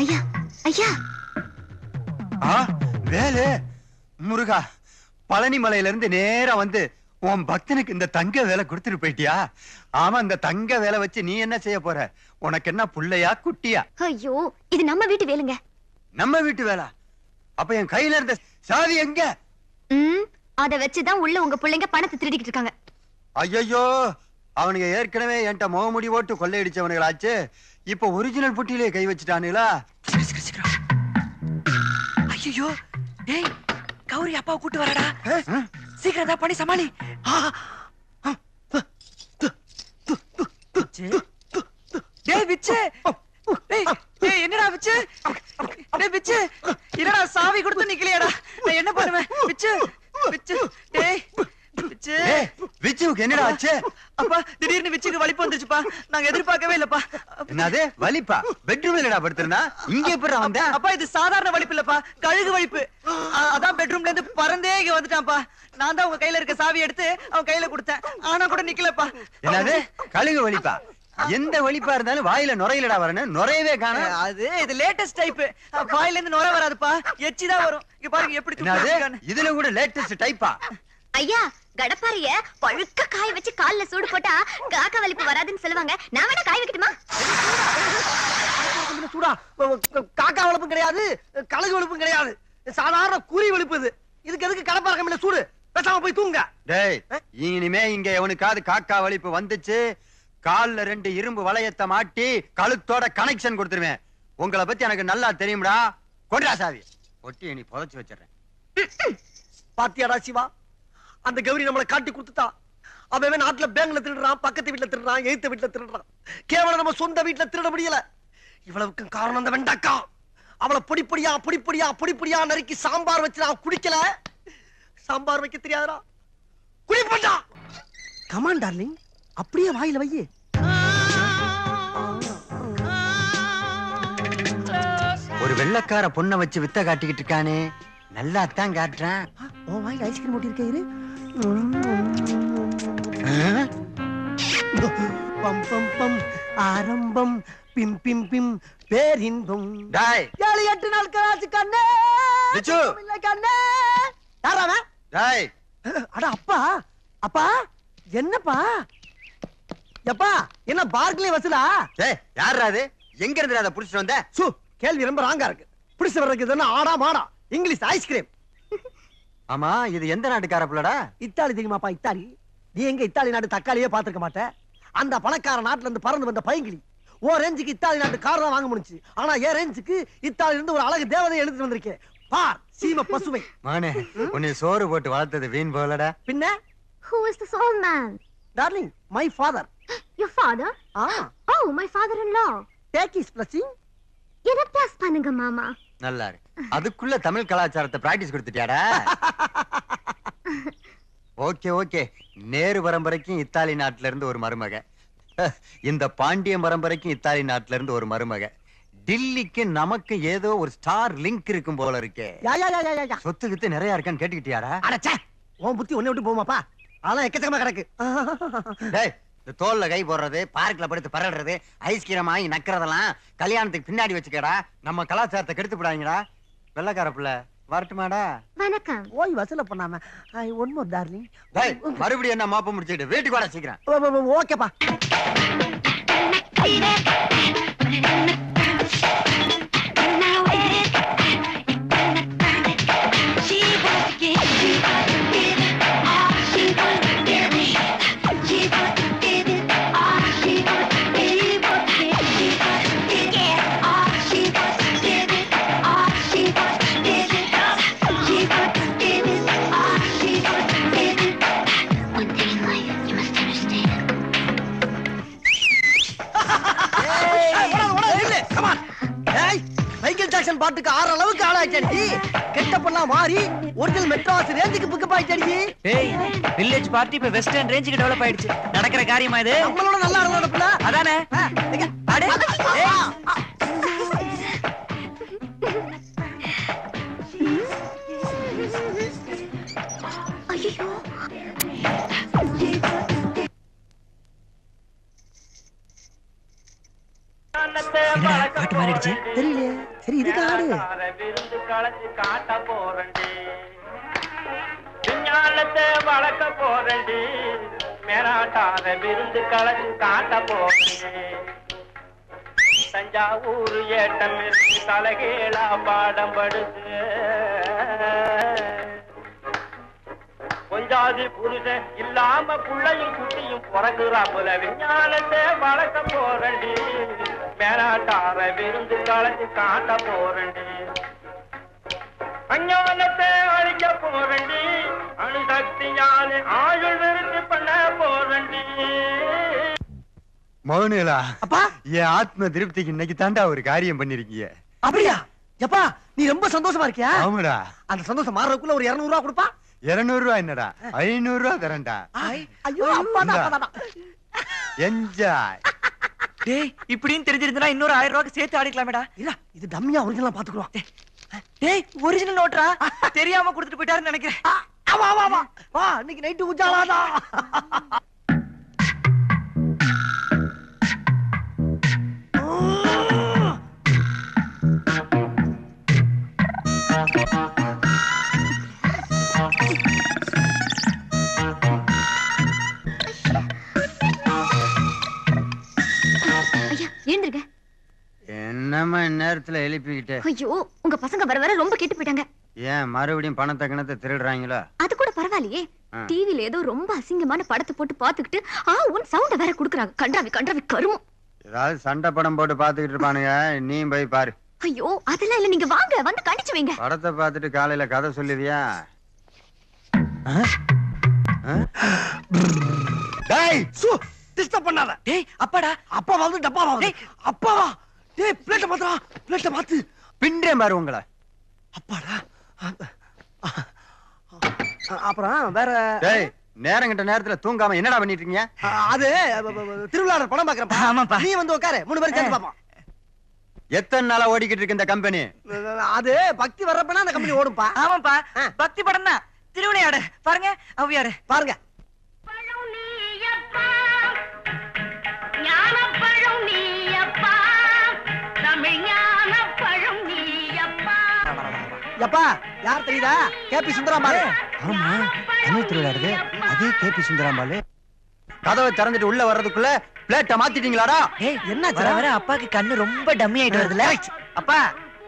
Speaker 7: ஐயா ஐயா.
Speaker 3: வேலு முருகா, பழனி மலையில இருந்து நேரா வந்து உன் பக்தனுக்கு இந்த தங்க வேலை கொடுத்துட்டு போயிட்டியா? ஆமா, இந்த தங்க வேலை வச்சு நீ என்ன செய்ய போற? உனக்கு என்ன புள்ளையா குட்டியா?
Speaker 7: ஐயோ, இது நம்ம வீட்டு வேலைங்க.
Speaker 3: நம்ம வீட்டு வேலை? அப்ப என் கையில இருந்த சாவி எங்க?
Speaker 7: அத வச்சுதான் உள்ள உங்க பிள்ளைங்க பணத்தை திருடிக்கிட்டு இருக்காங்க.
Speaker 3: ஐயோ, அவனுக்கு ஏற்கனவே என்கிட்ட முகமுடி ஓட்டு கொள்ளையடிச்சவனுங்களாச்சு. இப்ப ஒரிஜினல் புட்டியிலே கை வச்சுட்டானுங்களா?
Speaker 1: ஐயோ, டேய், கௌரி அப்பாவை கூட்டு வரடா. சீக்கிரம் தான் பண்ணி சமாளி. டேய் விச்சு, டேய் என்னடா விச்சு, டேய் விச்சு, என்னடா சாவி கொடுத்து நிக்கலையாடா? நான் என்ன பண்ணுவேன் விச்சு? விச்சு டேய் விச்சு,
Speaker 3: விச்சுக்கு என்னடா ஆச்சு?
Speaker 1: அப்பா திடீர்னு விச்சுக்கு வலிப்பு வந்துச்சுப்பா. நாங்க எதிர்பார்க்கவே இல்லப்பா.
Speaker 3: என்னது வலிப்பா? பெட்ரூம்ல என்னடா படுத்திருந்தா? இங்க எப்படிடா வந்த?
Speaker 1: அப்பா இது சாதாரண வலிப்பு இல்லப்பா, கழுகு வலிப்பு. அதான் பெட்ரூம்ல இருந்து பறந்தே இங்க வந்துட்டான்ப்பா. நான் தான் உங்க கையில இருக்க சாவி எடுத்து அவன் கையில கொடுத்தேன். ஆனா கூட நிக்கலப்பா.
Speaker 3: என்னது கழுகு வலிப்பா? எந்த வலிப்பா இருந்தாலும் வாயில நுரையிலடா வரணும், நுரையவே காணோம்.
Speaker 1: அது இது லேட்டஸ்ட் டைப். வாயில இருந்து நுரை வராதுப்பா, எச்சி தான் வரும். இங்க பாருங்க எப்படி
Speaker 3: என்னது இதுல கூட லேட்டஸ்ட் டைப்பா?
Speaker 7: ஐயா கடப்பாரிய பழுக்க காய வச்சு கால்ல சூடு போட்டா காக்கா வலிப்பு வராதுன்னு சொல்லுவாங்க. நான் வேணா காய வைக்கட்டுமா?
Speaker 2: சூடா காக்கா வலிப்பும் கிடையாது, கழுகு வலிப்பும் கிடையாது, சாதாரண குறி வலிப்பு இது. இதுக்கு எதுக்கு கடப்பாரகம் இல்ல சூடு? பேசாம போய் தூங்க.
Speaker 3: டேய் இனிமே இங்க எவனுக்காவது காக்கா வலிப்பு வந்துச்சு, கால்ல 2 இரும்பு வளையத்தை மாட்டி கழுத்தோட கனெக்ஷன் கொடுத்துருவேன். உங்களை பத்தி எனக்கு நல்லா தெரியும்டா. கொண்டா சாவி ஒட்டி நீ புதைச்சு வச்சிடறேன்.
Speaker 2: பாத்தியாடா சிவா, அந்த கௌரி நம்மளை காட்டி கொடுத்துட்டா. அவன் நாட்டுல பேங்க்ல திருடுறான், பக்கத்து வீட்டுல திருடுறான், எய்த்த வீட்டுல திருடுறான். கேவலம் நம்ம சொந்த வீட்டுல திருட முடியல. இவ்வளவுக்கு காரணம் அந்த வெண்டக்கா. அவளை பொடிப்படியா நறுக்கி சாம்பார் வச்சு நான் குடிக்கல. சாம்பார் வைக்க தெரியாதா? குடிப்பா. கமான் டார்லிங், அப்படியே வாயில வையே.
Speaker 3: ஒரு வெள்ளக்கார பொண்ணை வச்சு வித்த காட்டிக்கிட்டு இருக்கானே, நல்லா தான் காட்டுறான்.
Speaker 2: உன் வாயில ஐஸ்கிரீம் ஓட்டி இருக்க. பம் பம் பம் ஆரம்பம் பிம் பிம் பிம் பேரின்பம்.
Speaker 3: டேய்
Speaker 2: 7-8 நாள் கராச்சு கண்ணே
Speaker 3: விச்சு.
Speaker 2: இல்ல கண்ணே. யாராவ?
Speaker 3: டேய்
Speaker 2: அட அப்பா, அப்பா என்னப்பா? எப்பா என்ன பார்க்லயே வசூலா?
Speaker 3: டேய் யாரா அது? எங்க இருந்து அத புடிச்சிட்டு வந்த?
Speaker 2: சு கேள்வி ரொம்ப ராங்கா இருக்கு. புடிச்சு வர்றதுக்கு இது என்ன ஆடா மாடா? English ice cream.
Speaker 3: ஆமா இது எந்த நாட்டுக்கார புள்ளடா?
Speaker 2: இத்தாலி தெரியுமாப்பா? இத்தாலி. நீ எங்க இத்தாலி நாட்டு தக்காளியே பாத்துக்க மாட்ட. அந்த பணக்கார நாட்டுல இருந்து பறந்து வந்த பைங்கிளி ஓ ரேஞ்சுக்கு இத்தாலி நாட்டு கார் தான் வாங்க முடிஞ்சு. ஆனா ஏன் ரேஞ்சுக்கு இத்தாலி இருந்து ஒரு அழகு தேவதை எழுதிட்டு வந்திருக்கேன். பார் சீம பசுமை.
Speaker 3: மானே உன்னை சோறு போட்டு வளர்த்தது வீண் போலடா.
Speaker 2: பின்ன
Speaker 7: Who is this old man?
Speaker 2: Darling my father.
Speaker 7: Your father? Oh, my father-in-law.
Speaker 2: Take his blessing.
Speaker 7: என்ன பிளஸ் பண்ணுங்க மாமா.
Speaker 3: நல்லா இருக்கு. அதுக்குள்ள தமிழ் கலாச்சாரத்தை பிராக்டிஸ் கொடுத்துட்டியாடா? Okay okay. நேரு பரம்பரைக்கும் இத்தாலி நாட்டுல இருந்து ஒரு மருமக, இந்த பாண்டிய பரம்பரைக்கும் இத்தாலி நாட்டுல இருந்து ஒரு மருமக. டில்லிக்கு நமக்கு ஏதோ ஒரு ஸ்டார் லிங்க் இருக்கும் போல இருக்கே. சொத்து கித்து நிறைய இருக்கான்னு கேட்டுக்கிட்டியாடா?
Speaker 2: அடச்சே உன் புத்தி ஒண்ணே விட்டு போமாப்பா. அதெல்லாம் எக்கச்சக்கமா கிடக்கு.
Speaker 3: டேய் இந்த தோல்ல கை போடுறது, பார்க்ல படுத்து பரடுறது, ஐஸ்கிரீம் வாங்கி நக்கிறதெல்லாம் கல்யாணத்துக்கு பின்னாடி வச்சுக்கடா. நம்ம கலாச்சாரத்தை கெடுத்து விடாங்கடா. வெள்ளக்கார புள்ள வரட்டுமாடா?
Speaker 7: வணக்கம்.
Speaker 2: ஓய் வசூல பண்ணாம ஒன் மோர் டார்லிங்.
Speaker 3: டேய் மறுபடியும் என்ன மாப்ப முடிச்சிட்டு வீட்டுக்கு வர சீக்கிரம்.
Speaker 2: ஓகேப்பா. பாட்டுக்கு ஆற அளவுக்கு ஆளாச்சடி. கெட்டப்பெல்லாம் மாறி ஒரிஜினல் மெட்ராஸ் ரேஞ்சுக்கு பிக்கப் ஆயிட்டடி.
Speaker 1: டேய் வில்லேஜ் பார்ட்டி இப்ப வெஸ்டர்ன் ரேஞ்சுக்கு டெவலப் ஆயிடுச்சு. நடக்கிற காரியமா இது?
Speaker 2: நம்மளோட நல்லா இருந்ததுல
Speaker 1: அதானே. அடே
Speaker 7: ஐயோ
Speaker 1: என்னடா பாட்டு மாறிடுச்சு?
Speaker 2: தெரியலையே. சரி இதுக்கு ஆடு.
Speaker 9: விருந்து களைச்சு காட்ட போறண்டி, விஞ்ஞானத்தை வளர்க்க போறண்டி, மேலாட்டார விருந்து களைச்சு காட்ட போறண்டி. தஞ்சாவூர் ஏட்டம் தலைகீழா பாடம் படுத்து, கொஞ்சாதி புருஷன் இல்லாம புள்ளையும் குட்டியும் பிறகுறா போல. விஞ்ஞானத்தை வளர்க்க போறண்டி, மேலாட்டார விருந்து களைச்சு காட்ட போறண்டி. அஞ்ஞானத்தை அழிக்க உன்னாலே ஆயுள் விருத்தி பண்ண போறண்டி.
Speaker 3: மௌனேலா
Speaker 2: அப்பா
Speaker 3: என் ஆத்ம திருப்திக்கு இன்னைக்கு தாண்டா ஒரு காரியம் பண்ணிருக்கீங்க.
Speaker 2: அப்படியா? எப்பா நீ ரொம்ப சந்தோஷமா இருக்கியா?
Speaker 3: ஆமாடா.
Speaker 2: அந்த சந்தோஷம் மாறதுக்குள்ள ஒரு 200 ரூபாய் கொடுப்பா.
Speaker 3: 200 ரூபாய் என்னடா, 500 ரூபாய் தரேன்டா.
Speaker 2: ஐயோ அப்பா தான்.
Speaker 3: என்ஜாய்.
Speaker 1: டேய் இப்படின்னு தெரிஞ்சிருந்தா இன்னொரு 1000 ரூபாய்க்கு சேர்த்து ஆடிக்கலாமேடா.
Speaker 2: இல்ல இது டம்மியா ஒரிஜினலா பாத்துக்குறோம்.
Speaker 1: டேய் ஒரிஜினல் நோட்ரா, தெரியாம கொடுத்துட்டு போயிட்டாருன்னு நினைக்கிறேன்.
Speaker 2: வா வா வா வா, இன்னைக்கு நைட்டு உஜாலாடா.
Speaker 7: ஐயா எழுந்திருங்க.
Speaker 3: என்னம்மா நேரத்துல எழுப்பிக்கிட்டு?
Speaker 7: ஐயோ உங்க பசங்க வர வர ரொம்ப கெட்டு போயிட்டாங்க.
Speaker 3: ஏன் மறுபடியும் பணத்தை கிணத்தை திருடுறாங்களோ?
Speaker 7: அது கூட பரவாயில்லையே. டிவில ஏதோ ரொம்ப அசிங்கமான படத்தை போட்டு பாத்துக்கிட்டு உன் சவுண்ட வேற குடுக்குறாங்க. கண்டாவி கருமம்.
Speaker 3: ஏதாவது சண்டை படம் போட்டு பாத்துக்கிட்டு இருப்பானுங்க, நீ போய் பாரு.
Speaker 7: ஐயோ அதெல்லாம் இல்ல, நீங்க வாங்க வந்து கண்டிச்சு வைங்க.
Speaker 3: படத்தை பார்த்துட்டு காலையில கதை சொல்லுவியா?
Speaker 2: டேய் சு டிஸ்டர்ப் பண்ணாத.
Speaker 1: டேய் அப்பாடா.
Speaker 2: அப்பா வந்து டப்பா வா. டேய் அப்பா வா. டேய் பிளேட் மாத்துடா, பிளேட் மாத்து.
Speaker 3: பின்றே பாரு உங்களை.
Speaker 2: அப்பாடா. அப்புறம் வேற
Speaker 3: டேய் நேரம் கிட்ட நேரத்துல தூங்காம என்னடா பண்ணிட்டு இருக்கீங்க?
Speaker 2: அது திருவிழா படம் பாக்குறப்பா.
Speaker 1: ஆமாப்பா.
Speaker 2: நீ வந்து உட்காரு, 3 பேரும் சேர்ந்து பாப்போம்.
Speaker 3: எத்தனை நாளா ஓடிக்கிட்டு இருக்கு இந்த கம்பெனி?
Speaker 2: அது பக்தி வர்றப்பனா அந்த கம்பெனி ஓடும்பா.
Speaker 1: ஆமாப்பா பக்தி படம் தான். திருவிளையாடு பாருங்க, அவ்வியாரு
Speaker 2: பாருங்க. எப்பா யார் தெரியுதா? கேபி சுந்தராம்பாள்.
Speaker 3: ஆமா தமிழ் திருவிழாடுது, அதே கேபி சுந்தராம்பாள். கதவை திறந்துட்டு உள்ள வர்றதுக்குள்ள பிளேட்டை மாத்திட்டீங்களாடா?
Speaker 1: ஏய் என்ன வர வர அப்பாக்கு கண்ணு ரொம்ப டம்மி ஆயிட்டு வருதுல. அப்பா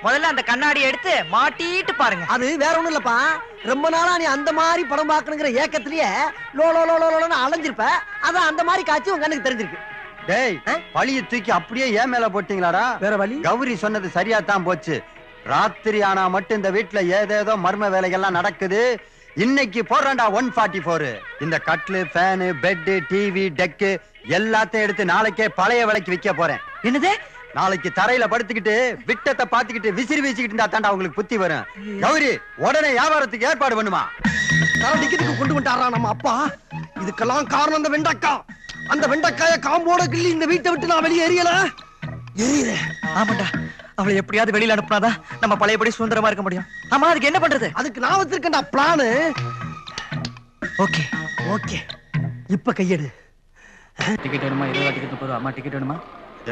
Speaker 1: முதல்ல அந்த கண்ணாடி எடுத்து மாட்டிட்டு பாருங்க.
Speaker 2: அது வேற ஒண்ணும் இல்லப்பா, ரொம்ப நாளா நீ அந்த மாதிரி படம் பாக்கணுங்கிற ஏக்கத்திலேயே லோ லோ லோ லோன்னு அலைஞ்சிருப்ப. அதான் அந்த மாதிரி காட்சி உங்க கண்ணுக்கு தெரிஞ்சிருக்கு.
Speaker 3: டேய் பழிய தூக்கி அப்படியே ஏன் மேல போட்டீங்களாடா?
Speaker 2: வேற வழி?
Speaker 3: கௌரி சொன்னது சரியா தான் போச்சு. ராத்திரி ஆனா மட்டும் இந்த வீட்டுல ஏதேதோ மர்ம வேலைகள்லாம் நடக்குது. இன்னைக்கு போடுறான்டா 144. இந்த கட்லு, ஃபேனு, பெட்டு, டிவி, டெக்கு எல்லாத்தையும் எடுத்து நாளைக்கே பழைய விலைக்கு விற்க போறேன்.
Speaker 1: என்னது?
Speaker 3: நாளைக்கு தரையில படுத்துக்கிட்டு விட்டத்தை பாத்துக்கிட்டு விசிறி வீசிக்கிட்டு இருந்தா தாண்டா உங்களுக்கு புத்தி வரும். கௌரி உடனே வியாபாரத்துக்கு ஏற்பாடு பண்ணுமா.
Speaker 2: டிக்கெட்டுக்கு கொண்டு வந்துட்டாரா நம்ம அப்பா. இதுக்கெல்லாம் காரணம் அந்த வெண்டக்கா. அந்த வெண்டக்காய காம்போட கிள்ளி இந்த வீட்டை விட்டு நான் வெளியே எரியல.
Speaker 1: ஆமாண்டா, அவளை எப்படியாவது வெளியில அனுப்புனாதான் நம்ம பழையபடி சுதந்திரமா இருக்க முடியும். ஆமா அதுக்கு என்ன பண்றது?
Speaker 2: அதுக்கு நான் வச்சிருக்கேன்டா பிளானு.
Speaker 1: ஓகே
Speaker 2: ஓகே இப்ப கையெடு.
Speaker 8: டிக்கெட் வேணுமா? 20 டிக்கெட் 30 ரூபா. அம்மா டிக்கெட் வேணுமா?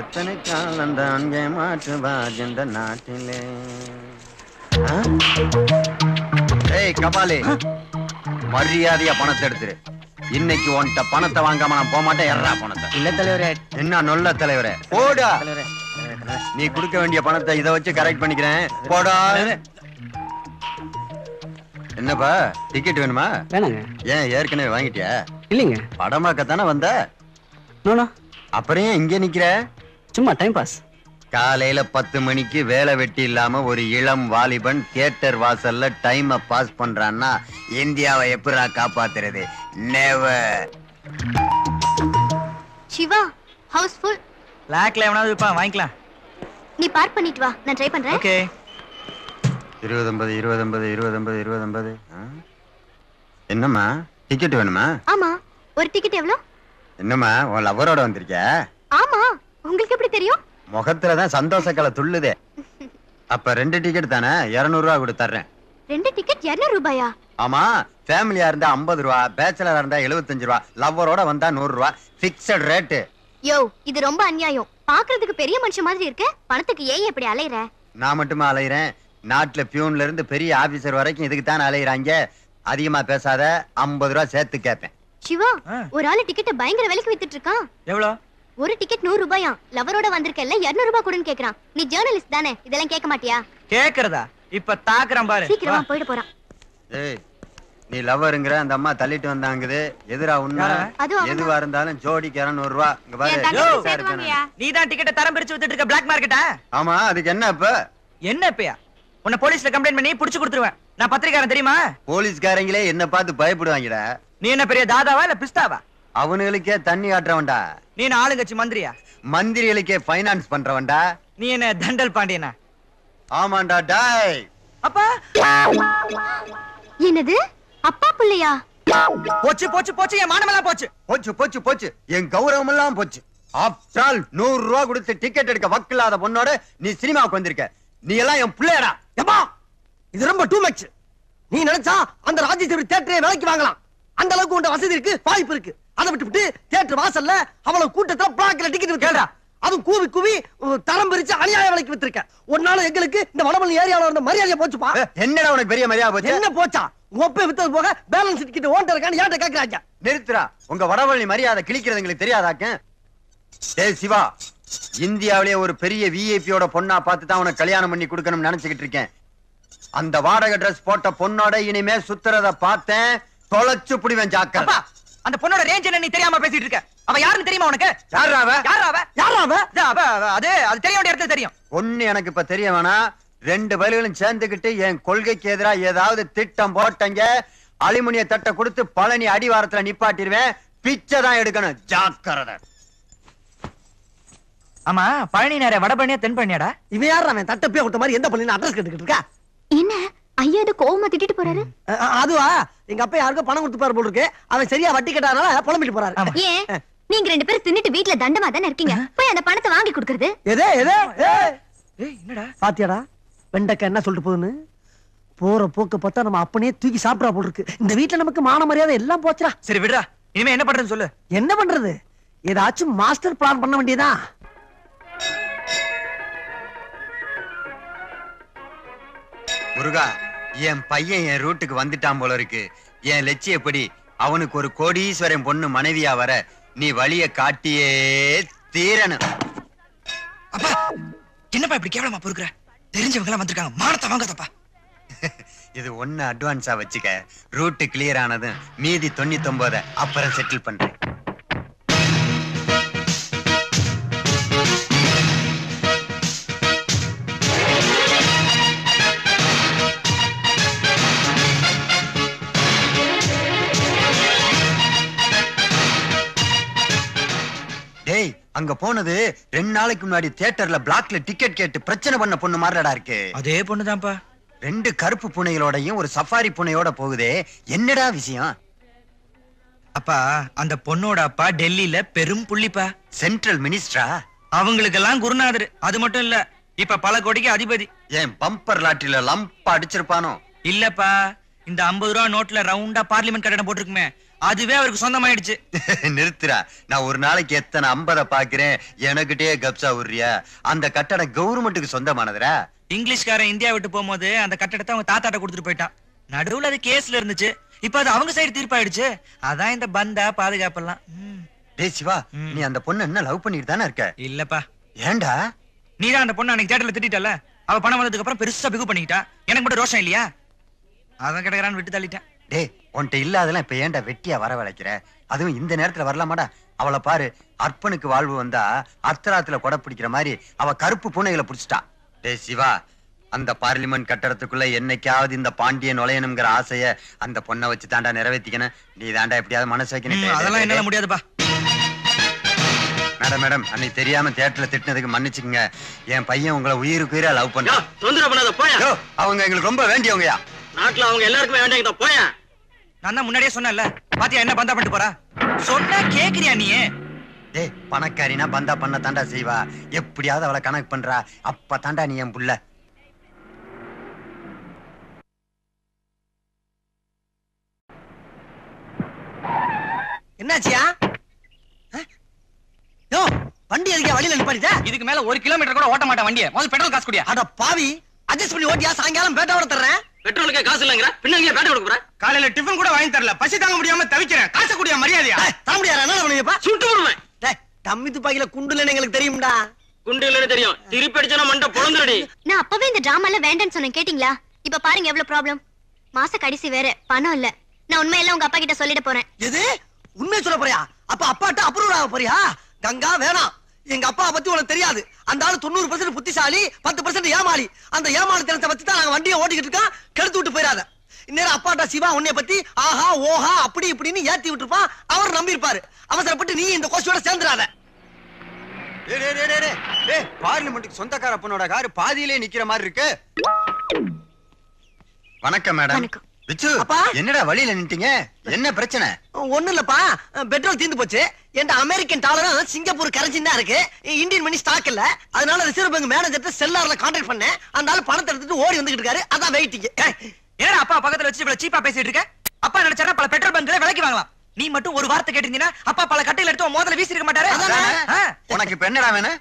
Speaker 3: எத்தனை காலம் தான் மாற்றுவா இந்த நாட்டிலே. ஏய் கபாலி, மரியாதையா பணத்தை எடுத்துரு. இன்னைக்கு உன்கிட்ட பணத்தை வாங்காம நான் போக மாட்டேன். எறா பணத்தை.
Speaker 8: இல்ல தலைவரே.
Speaker 3: என்ன நல்ல தலைவரே, போடா.
Speaker 8: தலைவரே
Speaker 3: நீ கொடுக்க வேண்டிய பணத்தை இதை வச்சு கரெக்ட் பண்ணிக்கிறேன். போடா. என்னப்பா டிக்கெட் வேணுமா?
Speaker 8: வேணாங்க.
Speaker 3: ஏன் ஏற்கனவே வாங்கிட்டியா?
Speaker 8: இல்லைங்க.
Speaker 3: படம் பார்க்கத்தானே வந்த?
Speaker 8: நோனோ.
Speaker 3: அப்புறம் ஏன் இங்கே நிக்கிற?
Speaker 8: சும்மா டைம் பாஸ்.
Speaker 3: காலையில 10 மணிக்கு வேலை வெட்டி இல்லாம ஒரு இளம் வாலிபன் தியேட்டர் வாசல்ல டைம் பாஸ் பண்றான்னா இந்தியாவை எப்படா காப்பாத்துறது? நெவர்.
Speaker 7: சிவா ஹவுஸ்ஃபுல்.
Speaker 1: பிளாக்ல எவனாவது விப்பா, வாங்கிக்கலாம்.
Speaker 7: நீ பார்க் பண்ணிட்டு வா, நான் ட்ரை பண்றேன்.
Speaker 1: ஓகே.
Speaker 3: 20 20 20 20 என்னம்மா டிக்கெட் வேணுமா?
Speaker 7: ஆமா. ஒரு டிக்கெட் எவ்வளவு?
Speaker 3: என்னம்மா உன் லவரோட வந்திருக்க?
Speaker 7: ஆமா. உங்களுக்கு எப்படி தெரியும்?
Speaker 3: முகத்துலதான் சந்தோஷக்கலை துள்ளுதே. அப்ப 2 டிக்கெட் தானே, 200 ரூபா கொடுத்து தர்றேன்.
Speaker 7: 2 டிக்கெட் 200 ரூபாயா?
Speaker 3: ஆமா, ஃபேமிலியா இருந்தா 50 ரூபா, பேச்சலரா இருந்தா 75 ரூபா, லவ்வரோட வந்தா 100 ரூபா. Fixed rate.
Speaker 7: யோ இது ரொம்ப அநியாயம். பாக்குறதுக்கு பெரிய மனுஷன் மாதிரி இருக்கு, பணத்துக்கு ஏன் இப்படி அலையற?
Speaker 3: நான் மட்டுமா அலையிறேன்? நாட்டுல பியூன்ல இருந்து பெரிய ஆபீசர் வரைக்கும் இதுக்கு தான் அலையிறாங்க. அதிகமா பேசாத, 50 ரூபா சேர்த்து கேட்பேன்.
Speaker 7: சிவா ஒரு ஆளு டிக்கெட்டை பயங்கர விலைக்கு வித்துட்டு இருக்கான்.
Speaker 1: எவ்வளவு?
Speaker 7: ஒரு டிக்கெட் 100 ரூபாயா? லவரோட வந்திருக்கல 200 ரூபாய் கொடுன்னு கேக்குறான். நீ ஜர்னலிஸ்ட் தானே, இதெல்லாம் கேட்க மாட்டியா?
Speaker 1: கேக்குறதா? இப்ப தாக்குறான் பாரு.
Speaker 7: சீக்கிரமா போயிட போறான்.
Speaker 3: ஏய் நீ லவ்வருங்கற அந்த அம்மா தள்ளிட்டு வந்தாங்குது. எதிரா உண்மை எதுவா இருந்தாலும் ஜோடிக்கு 200 ரூபா. இங்க பாரு.
Speaker 1: நீ தான் டிக்கெட்டை தரம் பிரிச்சு வித்துட்டு இருக்க பிளாக் மார்க்கெட்டா?
Speaker 3: ஆமா, அதுக்கு என்ன இப்ப?
Speaker 1: என்ன இப்பயா? உன்னை போலீஸ்ல கம்ப்ளைண்ட் பண்ணி புடிச்சு கொடுத்துருவேன். நான் பத்திரிக்காரன் தெரியுமா?
Speaker 3: போலீஸ்காரங்களே என்ன பார்த்து பயப்படுவாங்கடா.
Speaker 1: நீ என்ன பெரிய தாதாவா இல்ல பிஸ்தாவா?
Speaker 3: அவனுங்களுக்கே தண்ணி காட்டுறவன்டா.
Speaker 1: நீ என்ன ஆளுங்கட்சி மந்திரியா?
Speaker 3: மந்திரிகளுக்கே ஃபைனான்ஸ் பண்றவன்டா.
Speaker 1: நீ என்ன தண்டல் பாண்டியனா?
Speaker 3: ஆமாண்டா டாய்.
Speaker 1: அப்பா
Speaker 7: என்னது அப்பா புள்ளையா?
Speaker 1: போச்சு போச்சு போச்சு, என் மானமெல்லாம் போச்சு.
Speaker 3: போச்சு போச்சு போச்சு, என் கௌரவம் எல்லாம் போச்சு. ஆஃப்டர் ஆல் 100 ரூபா கொடுத்து டிக்கெட் எடுக்க வக்கில்லாத பொண்ணோட நீ சினிமாவுக்கு வந்திருக்க. நீ எல்லாம் என் பிள்ளையடா.
Speaker 2: எப்பா இது ரொம்ப டூ மச். நீ நினைச்சா அந்த ராஜேஸ்வரி தியேட்டரை விலைக்கு வாங்கலாம். அந்த அளவுக்கு உண்ட வசதி இருக்கு, வாய்ப்பு இருக்கு. அதை விட்டு தியேட்டர் வாசல்ல அவ்வளவு கூட்டத்துல பிளாக்ல டிக்கெட் விற்கிறா. அதுவும் கூவி கூவி தரம் பிரிச்சு அநியாய விலைக்கு வித்திருக்க. ஒரு நாள் எங்களுக்கு இந்த வடமல்லி ஏரியால இருந்த மரியாதையை போச்சுப்பா.
Speaker 3: என்னடா உனக்கு பெரிய மரியாதை போச்சு?
Speaker 2: என்ன போச்சா? ஒப்பே வித்தது போக பேலன்ஸ் டிக்கெட் ஓன்ட்ட இருக்கான்னு ஏன்ட்ட கேக்குறாங்க.
Speaker 3: நிறுத்துறா, உங்க வடவள்ளி மரியாதை கிழிக்கிறது எங்களுக்கு தெரியாதாக்க? டேய் சிவா, இந்தியாவிலேயே ஒரு பெரிய விஐபியோட பொண்ணா பார்த்து தான் உனக்கு கல்யாணம் பண்ணி கொடுக்கணும்னு நினைச்சுக்கிட்டு இருக்கேன். அந்த வாடகை டிரஸ் போட்ட பொண்ணோட இனிமே சுத்துறத பார்த்தேன், தொலைச்சு புடிவேன் ஜாக்கிரதை.
Speaker 1: அந்த பொண்ணோட ரேஞ்ச் என்ன நீ தெரியாம பேசிட்டு இருக்க? அவ யாருன்னு தெரியுமா உனக்கு?
Speaker 3: யாரா அவ?
Speaker 1: அது தெரிய வேண்டிய இடத்துல தெரியும்.
Speaker 3: ஒண்ணு எனக்கு இப்ப தெரிய வேணாம். 2 பயல்களும் சேர்ந்துகிட்டு என் கொள்கைக்கு எதிரா ஏதாவது திட்டம் போட்டங்க, அலுமினிய தட்டை கொடுத்து பழனி அடிவாரத்துல நிப்பாட்டிடுவேன். பிச்சை தான் எடுக்கணும், ஜாக்கிரதை.
Speaker 1: ஆமா, பழனி நேர வடபழனியா தென்பழனியாடா?
Speaker 2: இவன் யார் அவன் தட்டப்பே விட்ட மாதிரி எந்த பள்ளின்னு அட்ரஸ் கேட்டுக்கிட்டு இருக்கா?
Speaker 7: என்ன ஐயா இது கோவமா திட்டிட்டு போறாரு?
Speaker 2: அதுவா எங்க அப்பா யாருக்கும் பணம் கொடுத்து பாரு போல இருக்கு. அவன் சரியா வட்டி கட்டாதனால புலம்பிட்டு போறாரு.
Speaker 7: ஏன் நீங்க 2 பேரும் தின்னுட்டு வீட்ல தண்டமா தானே இருக்கீங்க? போய் அந்த பணத்தை வாங்கி கொடுக்கறது.
Speaker 2: எதே
Speaker 1: என்னடா
Speaker 2: பாத்தியாடா வெண்டைக்கா என்ன சொல்லிட்டு போகுதுன்னு? போற போக்க பார்த்தா நம்ம அப்பனே தூக்கி சாப்பிடா போல இருக்கு. இந்த வீட்டுல நமக்கு மான மரியாதை எல்லாம் போச்சுடா.
Speaker 1: சரி விடுறா, இனிமே என்ன பண்றதுன்னு சொல்லு.
Speaker 2: என்ன பண்றது? ஏதாச்சும் மாஸ்டர் பிளான் பண்ண வேண்டியதா?
Speaker 3: முருகா, என் பையன் என் ரூட்டுக்கு வந்துட்டான் போல இருக்கு. என் லட்சியப்படி அவனுக்கு ஒரு கோடீஸ்வரன் பொண்ணு மனைவியா வர நீ வழிய காட்டியே தீரணும்.
Speaker 1: அப்பா என்னப்பா இப்படி கேவலமா பொறுக்குற? தெரிஞ்சவங்க எல்லாம் வந்திருக்காங்க, மானத்தை வாங்காதப்பா.
Speaker 3: இது ஒண்ணு அட்வான்ஸா வச்சுக்க. ரூட் கிளியர் ஆனதும் மீதி 99 அப்புறம் செட்டில் பண்றேன். டேய், அங்க போனது 2 நாளைக்கு முன்னாடி தியேட்டர்ல பிளாக்ல டிக்கெட் கேட்டு பிரச்சனை பண்ண பொண்ணு மாதிரிடா இருக்கு.
Speaker 1: அதே பொண்ணுதான்ப்பா.
Speaker 3: 2 கருப்பு பூனைகளோடையும் ஒரு சஃபாரி பூனையோட போகுதே, என்னடா விஷயம்?
Speaker 1: அப்பா அந்த பொண்ணோட அப்பா டெல்லியில பெரும் புள்ளிப்பா.
Speaker 3: சென்ட்ரல் மினிஸ்டரா?
Speaker 1: அவங்களுக்கெல்லாம் குருநாதர். அது மட்டும் இல்ல, இப்ப பல கோடிக்கு அதிபதி.
Speaker 3: ஏன் பம்பர் லாட்டரியில லம்ப் அடிச்சிருப்பானோ?
Speaker 1: இல்லப்பா, இந்த 50 ரூபா நோட்ல ரவுண்டா பார்லிமெண்ட் கட்டடம் போட்டிருக்குமே, அதுவே அவருக்கு சொந்தமாயிடுச்சு.
Speaker 3: நிறுத்துறா, நான் ஒரு நாளைக்கு எத்தனை 50 பாக்குறேன், எனக்கிட்டே கப்சா உரியா? அந்த கட்டடம் கவர்மெண்ட்டுக்கு சொந்தமானதுரா.
Speaker 1: இங்கிலீஷ்காரன் இந்தியா விட்டு போகும்போது அந்த கட்டடத்தை அவங்க தாத்தாட்ட கொடுத்துட்டு போயிட்டான். நடுவுல அது கேஸ்ல இருந்துச்சு, இப்ப அது அவங்க சைடு தீர்ப்பாயிடுச்சு. அதான் இந்த பந்தா பாதுகாப்பெல்லாம்.
Speaker 3: டேய் சிவா, நீ அந்த பொண்ணு என்ன லவ் பண்ணிட்டு தானே இருக்க?
Speaker 1: இல்லப்பா.
Speaker 3: ஏண்டா?
Speaker 1: நீதான் அந்த பொண்ணு அன்னைக்கு தியேட்டர்ல திட்டிட்டல, அவ பணம் வந்ததுக்கு அப்புறம் பெருசா பிகு பண்ணிக்கிட்டா. எனக்கு மட்டும் ரோஷம் இல்லையா? அதான் கிடக்குறான்னு விட்டு தள்ளிட்டேன்.
Speaker 3: டேய், உன்கிட்ட இல்லாதெல்லாம் இப்ப ஏன்டா வெட்டியா வரவழைக்கிற? அதுவும் இந்த நேரத்துல வரலாமாடா? அவளை பாரு, அற்பனுக்கு வாழ்வு வந்தா அர்த்தராத்துல கொடை பிடிக்கிற மாதிரி அவ கருப்பு பூனைகளை பிடிச்சிட்டா. டேய் சிவா, அந்த பார்லிமெண்ட் கட்டடத்துக்குள்ள என்னைக்காவது இந்த பாண்டியன் நுழையணுங்கிற ஆசைய அந்த பொண்ணை வச்சு தாண்டா நிறைவேற்றிக்கணும். நீ தாண்டா எப்படியாவது மனசு வைக்கணும்.
Speaker 1: அதெல்லாம் என்னால முடியாதுப்பா.
Speaker 3: மேடம், அன்னைக்கு தெரியாம தியேட்டர்ல திட்டினதுக்கு மன்னிச்சுக்கங்க. என் பையன் உங்களை உயிருக்கு உயிரா லவ் பண்ணா.
Speaker 2: தொந்தரவு பண்ணாத போயா.
Speaker 3: அவங்க எங்களுக்கு ரொம்ப வேண்டியவங்கயா.
Speaker 2: நாட்டுல அவங்க எல்லாருக்குமே வேண்டியதா போயா.
Speaker 1: நான் தான் முன்னாடியே சொன்னேன்ல, பாத்தியா என்ன பந்தா பண்ணிட்டு போறா? சொன்னா கேக்குறியா நீ?
Speaker 3: டேய், பணக்காரினா பந்தா பண்ண தாண்டா செய்வா. எப்படியாவது அவளை கணக்கு பண்றா, அப்ப தாண்டா நீ என் புள்ள.
Speaker 2: என்னாச்சியா? யோ, வண்டி எதுக்கே வழியில நிப்பாட்டிட்ட?
Speaker 1: இதுக்கு மேல 1 கிலோமீட்டர் கூட ஓட்ட மாட்டேன் வண்டியை. முதல்ல பெட்ரோல் காசு குடியா.
Speaker 2: அட பாவி, அட்ஜஸ்ட் பண்ணி ஓட்டியா? சாயங்காலம் பேட்டாவோட தர்றேன்.
Speaker 5: பெட்ரோலுக்கே காசு இல்லங்கற, பின்னங்க பேட்டை கொடுக்குற. காலையில டிஃபன் கூட வாங்கி தரல, பசி தாங்க முடியாம தவிக்கிறேன். காசு குடியா, மரியாதையா?
Speaker 2: தர முடியாதா? என்ன பண்ணுவீங்கப்பா?
Speaker 5: சுட்டு விடுவேன்.
Speaker 2: டேய், டம்மி துப்பாக்கில குண்டு இல்லன்னு எங்களுக்கு தெரியும்டா.
Speaker 5: குண்டு இல்லன்னு தெரியும், திருப்பி அடிச்சனா மண்ட பொளந்துறடி.
Speaker 7: நான் அப்பவே இந்த டிராமால வேண்டான்னு சொன்னேன், கேட்டிங்களா? இப்ப பாருங்க எவ்வளவு ப்ராப்ளம். மாச கடைசி வேற, பணம் இல்ல. நான் உண்மையெல்லாம் உங்க அப்பா கிட்ட சொல்லிட போறேன்.
Speaker 2: எது? உண்மையை சொல்ல போறியா? அப்ப அப்பாட்ட அப்ரூவ் ஆக போறியா? கங்கா வேணாம். எங்க அப்பா பத்தி உனக்கு தெரியாது. அந்த ஆளு 90% புத்திசாலி, 10% ஏமாளி. அந்த ஏமாளி தினத்தை வச்சு தான் நாங்க வண்டியை ஓட்டிக்கிட்டு இருக்கோம். கெடுத்து விட்டு போயிடாத. இன்னும் அப்பாட்டா சிவா உன்னை பத்தி ஆஹா ஓஹா அப்படி இப்படின்னு ஏத்தி விட்டுருப்பான். அவர் நம்பி இருப்பாரு. அவசரப்பட்டு நீ இந்த கோஷ்டியோட சேர்ந்துடாத.
Speaker 3: பார்லிமெண்ட்டுக்கு சொந்தக்கார பொண்ணோட காரு பாதியிலே நிக்கிற மாதிரி இருக்கு. வணக்கம் மேடம். விச்சு, என்னடா வழியில நின்ட்டீங்க? என்ன பிரச்சனை?
Speaker 2: ஒண்ணு இல்லப்பா, பெட்ரோல் தீர்ந்து போச்சு. என் அமெரிக்கன் டாலரும் சிங்கப்பூர் கரன்சி தான் இருக்கு. இந்தியன் மணி ஸ்டாக் இல்ல. அதனால ரிசர்வ் பேங்க் மேனேஜர் செல்லார்ல கான்டாக்ட் பண்ணேன். அந்த ஆளு பணத்தை எடுத்துட்டு ஓடி வந்துகிட்டு இருக்காரு. அதான் வெயிட்டிங்.
Speaker 1: ஏன்னா அப்பா பக்கத்துல வச்சு இவ்வளவு சீப்பா பேசிட்டு இருக்க? அப்பா நினைச்சாரா பல பெட்ரோல் பங்க்ல விலைக்கு வாங்கலாம். நீ மட்டும் ஒரு வார்த்தை கேட்டிருந்தீங்கன்னா அப்பா பல கட்டையில எடுத்து மோதல வீசி இருக்க மாட்டாரு.
Speaker 3: உனக்கு இப்ப என்னடா வேணும்?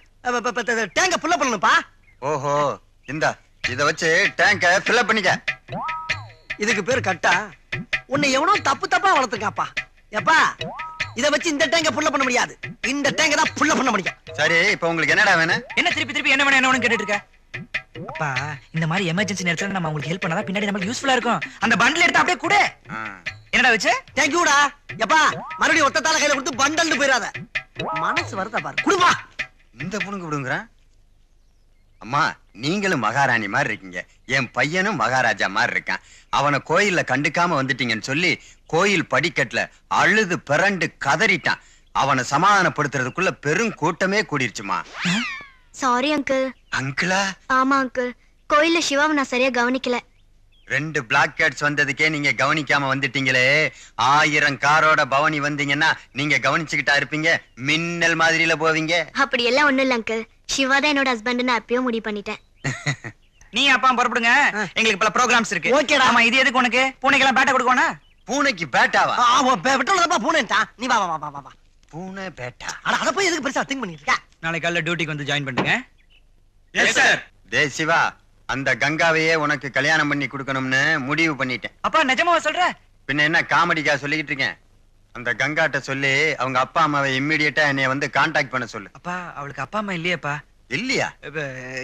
Speaker 2: டேங்க புல்ல பண்ணணும்ப்பா.
Speaker 3: ஓஹோ, இந்தா இத வச்சு டேங்க ஃபில் அப் பண்ணிக்க.
Speaker 2: இதுக்கு பேர் கட்டா? உன்னை எவனோ தப்பு தப்பா வளர்த்துக்காப்பா. எப்பா இத வச்சு இந்த டேங்க புல்ல பண்ண முடியாது. இந்த டேங்க தான் புல்ல பண்ண முடியும்.
Speaker 3: சரி, இப்ப உங்களுக்கு என்னடா வேணும்?
Speaker 1: என்ன திருப்பி திருப்பி என்ன வேணும் என்ன வேணும் கேட்டுட்டு இருக்க? அப்பா இந்த மாதிரி எமர்ஜென்சி நேரத்துல நம்ம உங்களுக்கு ஹெல்ப் பண்ணாதான் பின்னாடி நமக்கு யூஸ்ஃபுல்லா இருக்கும். அந்த பண்டில் எடுத்து அப்படியே கூட. என்னடா வச்சு?
Speaker 2: தேங்க் யூடா. எப்பா மறுபடியும் ஒத்தத்தால கையில கொடுத்து பண்டல்னு போயிடாத. மனசு வருதா பாரு. குடுப்பா.
Speaker 3: இந்த புடுங்க விடுங்கறேன். அம்மா, நீங்களும் மகாராணி மாதிரி இருக்கீங்க. என் பையனும் மகாராஜா மாதிரி இருக்கான். அவனை கோயில்ல கண்டுக்காம வந்துட்டீங்கன்னு சொல்லி கோயில் படிக்கட்டுல அழுது பிறண்டு கதறிட்டான். அவனை சமாதானப்படுத்துறதுக்குள்ள பெரும் கூட்டமே கூடிருச்சுமா.
Speaker 7: Sorry uncle.
Speaker 3: அங்கிளா?
Speaker 7: ஆமா அங்கிள், கோயில்ல சிவாவை நான் சரியா கவனிக்கல.
Speaker 3: 2 பிளாக் கேட்ஸ் வந்ததுக்கே நீங்க கவனிக்காம வந்துட்டீங்களே. 1000 காரோட பவனி வந்தீங்கன்னா நீங்க கவனிச்சுக்கிட்டா இருப்பீங்க. மின்னல் மாதிரில போவீங்க.
Speaker 7: அப்படி எல்லாம் ஒண்ணும் இல்ல அங்கிள். சிவா தான் என்னோட ஹஸ்பண்ட் நான் அப்பயும் முடிவு பண்ணிட்டேன்.
Speaker 1: நீ அப்பா புறப்படுங்க. எங்களுக்கு பல ப்ரோகிராம்ஸ் இருக்கு.
Speaker 2: ஓகேடா.
Speaker 1: ஆமா, இது எதுக்கு உனக்கு? பூனைக்கெல்லாம் பேட்டை கொடுக்கோனா?
Speaker 3: பூனைக்கு பேட்டாவா?
Speaker 2: பெட்ரோல் தான்ப்பா பூனைட்டா. நீ வா வா வா வா.
Speaker 3: பூனை பேட்டா?
Speaker 2: அட அத போய் எதுக்கு பெருசா திங்க் பண்ணிட்டு இருக்க?
Speaker 1: நாளைக்கு காலையில டியூட்டிக்கு வந்து ஜாயின் பண்ணுங்க.
Speaker 3: Yes sir. டேய் சிவா, அந்த கங்காவையே உனக்கு கல்யாணம் பண்ணி கொடுக்கணும்னு முடிவு பண்ணிட்டேன்.
Speaker 1: அப்பா நிஜமாவா சொல்ற?
Speaker 3: பின்ன என்ன காமெடிக்கா சொல்லிக்கிட்டு இருக்கேன்? அந்த கங்காட்ட சொல்லி அவங்க அப்பா அம்மாவை இம்மிடியேட்டா என்னைய வந்து கான்டாக்ட் பண்ண சொல்லு.
Speaker 1: அப்பா அவளுக்கு அப்பா அம்மா இல்லையேப்பா.
Speaker 3: இல்லையா?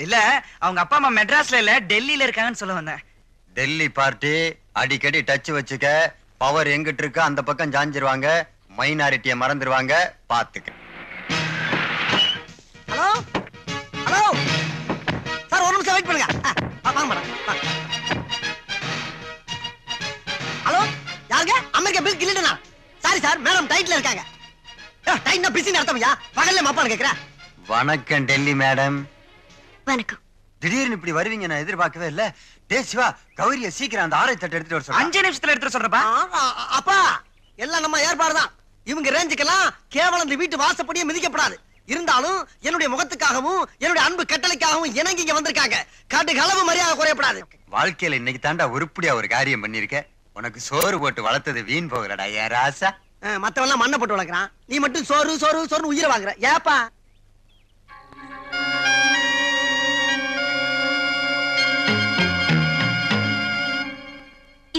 Speaker 1: இல்ல, அவங்க அப்பா அம்மா மெட்ராஸ்ல இல்ல டெல்லியில இருக்காங்கன்னு சொல்ல வந்தேன்.
Speaker 3: டெல்லி பார்ட்டி அடிக்கடி டச் வச்சுக்க. பவர் எங்கிட்டு இருக்கு அந்த பக்கம் ஜாஞ்சிருவாங்க. மைனாரிட்டிய மறந்துடுவாங்க. பாத்துக்க.
Speaker 2: ஹலோ ஹலோ சார், ஒரு நிமிஷம் வெயிட் பண்ணுங்க. வாங்க மேடம். ஹலோ யாருங்க? அமெரிக்கா பில் கிளிடனா? சாரி சார், மேடம் டைட்ல இருக்காங்க. டைட்னா பிஸி நடத்தமையா? பகல்ல மாப்பான்னு கேக்குறேன்.
Speaker 3: வணக்கம் டெல்லி மேடம்.
Speaker 7: வணக்கம்.
Speaker 3: திடீர்னு இப்படி வருவீங்க நான் எதிர்பார்க்கவே இல்ல. டேய் சிவா, கௌரிய சீக்கிரம் அந்த 6 தட்டு எடுத்துட்டு வர சொல்லு.
Speaker 1: 5 நிமிஷத்துல எடுத்துட்டு சொல்றப்பா.
Speaker 2: அப்பா எல்லாம் நம்ம ஏற்பாடுதான். இவங்க ரேஞ்சுக்கெல்லாம் கேவலம் இந்த வீட்டு வாசப்படியே மிதிக்கப்படாது. இருந்தாலும் என்னுடைய முகத்துக்காகவும் என்னுடைய அன்பு கட்டளைக்காகவும் இணங்கி இங்க வந்திருக்காங்க. காட்டு களவு மரியாதை குறையப்படாது.
Speaker 3: வாழ்க்கையில இன்னைக்கு தாண்டா உருப்படியா ஒரு காரியம் பண்ணிருக்க. உனக்கு சோறு போட்டு வளர்த்தது வீண் போகிறடா ஏன் ராசா.
Speaker 2: மத்தவெல்லாம் மண்ணை போட்டு வளர்க்கறான். நீ மட்டும் சோறு சோறு சோறு உயிரை வாங்குற. ஏப்பா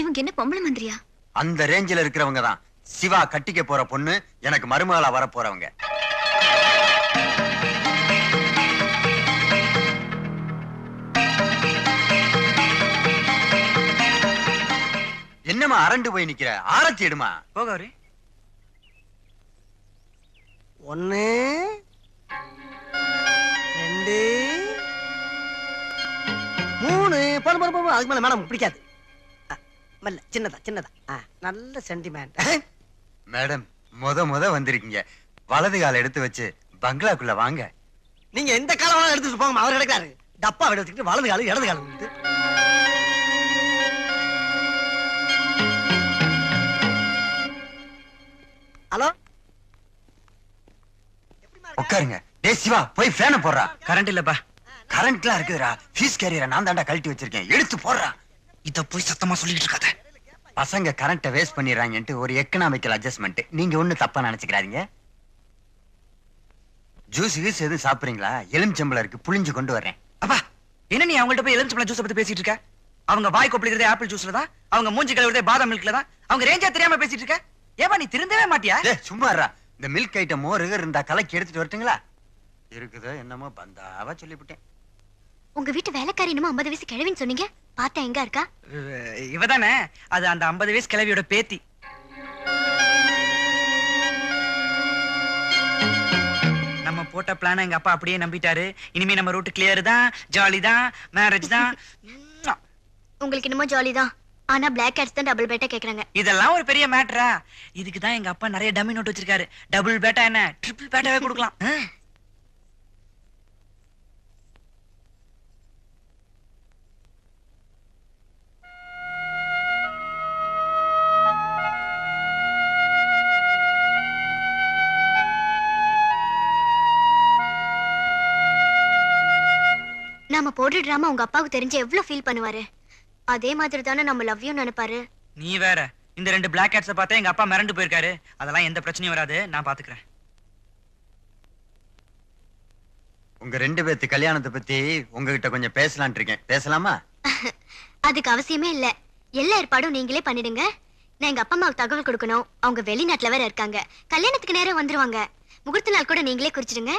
Speaker 7: இவங்க என்ன பொம்பளை மந்திரியா?
Speaker 3: அந்த ரேஞ்சில இருக்கிறவங்க தான் சிவா கட்டிக்க போற பொண்ணு, எனக்கு மருமகளா வர போறவங்க. என்னமா அரண்டு போய் நிக்கிற? ஆரத்தி எடுமா.
Speaker 1: போகவரு
Speaker 2: 1 2 3 போதும். அதுக்கு மேல மேடம் பிடிக்காது. மெல்ல சின்னதா சின்னதா. நல்ல சென்டிமெண்ட்.
Speaker 3: மேடம் முத வந்திருக்கீங்க. வலது கால எடுத்து வச்சு பங்களாக்குள்ள வாங்க.
Speaker 2: நீங்க எந்த காலம் வேணாலும் எடுத்துட்டு போங்க. அவர் எடுக்கிறாரு. டப்பா எடுத்துக்கிட்டு வலது காலம் இடது காலம் எடுத்து. ஹலோ
Speaker 3: உட்காருங்க. டேய் சிவா, போய் ஃபேனை போடுறா.
Speaker 1: கரண்ட் இல்லப்பா.
Speaker 3: கரண்ட்லாம் இருக்குதுடா. ஃபீஸ் கேரியரை நான் தாண்டா கழட்டி வச்சிருக்கேன். எடுத்து போடுறா.
Speaker 1: இத போய் சத்தமா சொல்லிட்டு இருக்காத.
Speaker 3: பசங்க கரண்ட்டை வேஸ்ட் பண்ணிடுறாங்கன்ட்டு ஒரு எக்கனாமிக்கல் அட்ஜஸ்ட்மெண்ட். நீங்க ஒண்ணு தப்பா நினைச்சுக்கிறாதீங்க. ஜூஸ் கீஸ் எதுவும் சாப்பிடுறீங்களா? எலுமிச்சம்பழம் இருக்கு, புளிஞ்சு கொண்டு வரேன்.
Speaker 1: அப்பா என்ன நீ அவங்கள்ட்ட போய் எலுமிச்சம்பழம் ஜூஸ் பத்தி பேசிட்டு இருக்க? அவங்க வாய் கொப்பளிக்கிறதே ஆப்பிள் ஜூஸ்ல தான். அவங்க மூஞ்சி கழுவுறதே பாதாம் மில்க்ல தான். அவங்க ரேஞ்சா தெரியாம பேசிட்டு இருக்க. ஏப்பா நீ திருந்தவே மாட்டியா?
Speaker 3: சும்மா இருடா. இந்த மில்க் ஐட்டம் மோர் இருந்தா கலக்கி எடுத்துட்டு வரட்டுங்களா? இருக்குதோ என்னமோ பந்தாவா சொல்லிவிட்டேன்.
Speaker 7: உங்க வீட்டு வேலைக்காரி என்னமோ 50 வயசு கிழவின்னு சொன்னீங்க. பார்த்தா எங்க இருக்கா?
Speaker 1: இவதானே, அது அந்த 50 வயசு கிழவியோட பேத்தி. நம்ம போட்ட பிளான எங்க அப்பா அப்படியே நம்பிட்டாரு. இனிமே நம்ம ரூட் கிளியர் தான், ஜாலி தான், மேரேஜ் தான்.
Speaker 7: உங்களுக்கு என்னமோ ஜாலி தான். ஆனா பிளாக் கேட்ஸ் தான் டபுள் பேட்டா கேக்குறாங்க.
Speaker 1: இதெல்லாம் ஒரு பெரிய மேட்டரா? இதுக்கு தான் எங்க அப்பா நிறைய டம்மி நோட் வச்சிருக்காரு. டபுள் பேட்டா என்ன ட்ரிபிள் பேட்டாவே கொடுக்கலாம்.
Speaker 7: நாம போடுற டிராமா உங்க அப்பாவுக்கு தெரிஞ்சு எவ்வளவு ஃபீல் பண்ணுவாரு. அதே மாதிரி தானே நம்ம லவ் யூ நினைப்பாரு.
Speaker 1: நீ வேற இந்த 2 பிளாக் கேட்ஸை பார்த்தா எங்க அப்பா மிரண்டு போயிருக்காரு. அதெல்லாம் எந்த பிரச்சனையும் வராது, நான் பாத்துக்கிறேன்.
Speaker 3: உங்க 2 பேத்து கல்யாணத்தை பத்தி உங்ககிட்ட கொஞ்சம் பேசலாம்னு இருக்கேன். பேசலாமா?
Speaker 7: அதுக்கு அவசியமே இல்ல. எல்லா ஏற்பாடும் நீங்களே பண்ணிடுங்க. நான் எங்க அப்பா அம்மாவுக்கு தகவல் கொடுக்கணும். அவங்க வெளிநாட்டுல வேற இருக்காங்க. கல்யாணத்துக்கு நேரம் வந்துருவாங்க. முகூர்த்த நாள் கூட நீங்களே குறிச்சிடுங்க.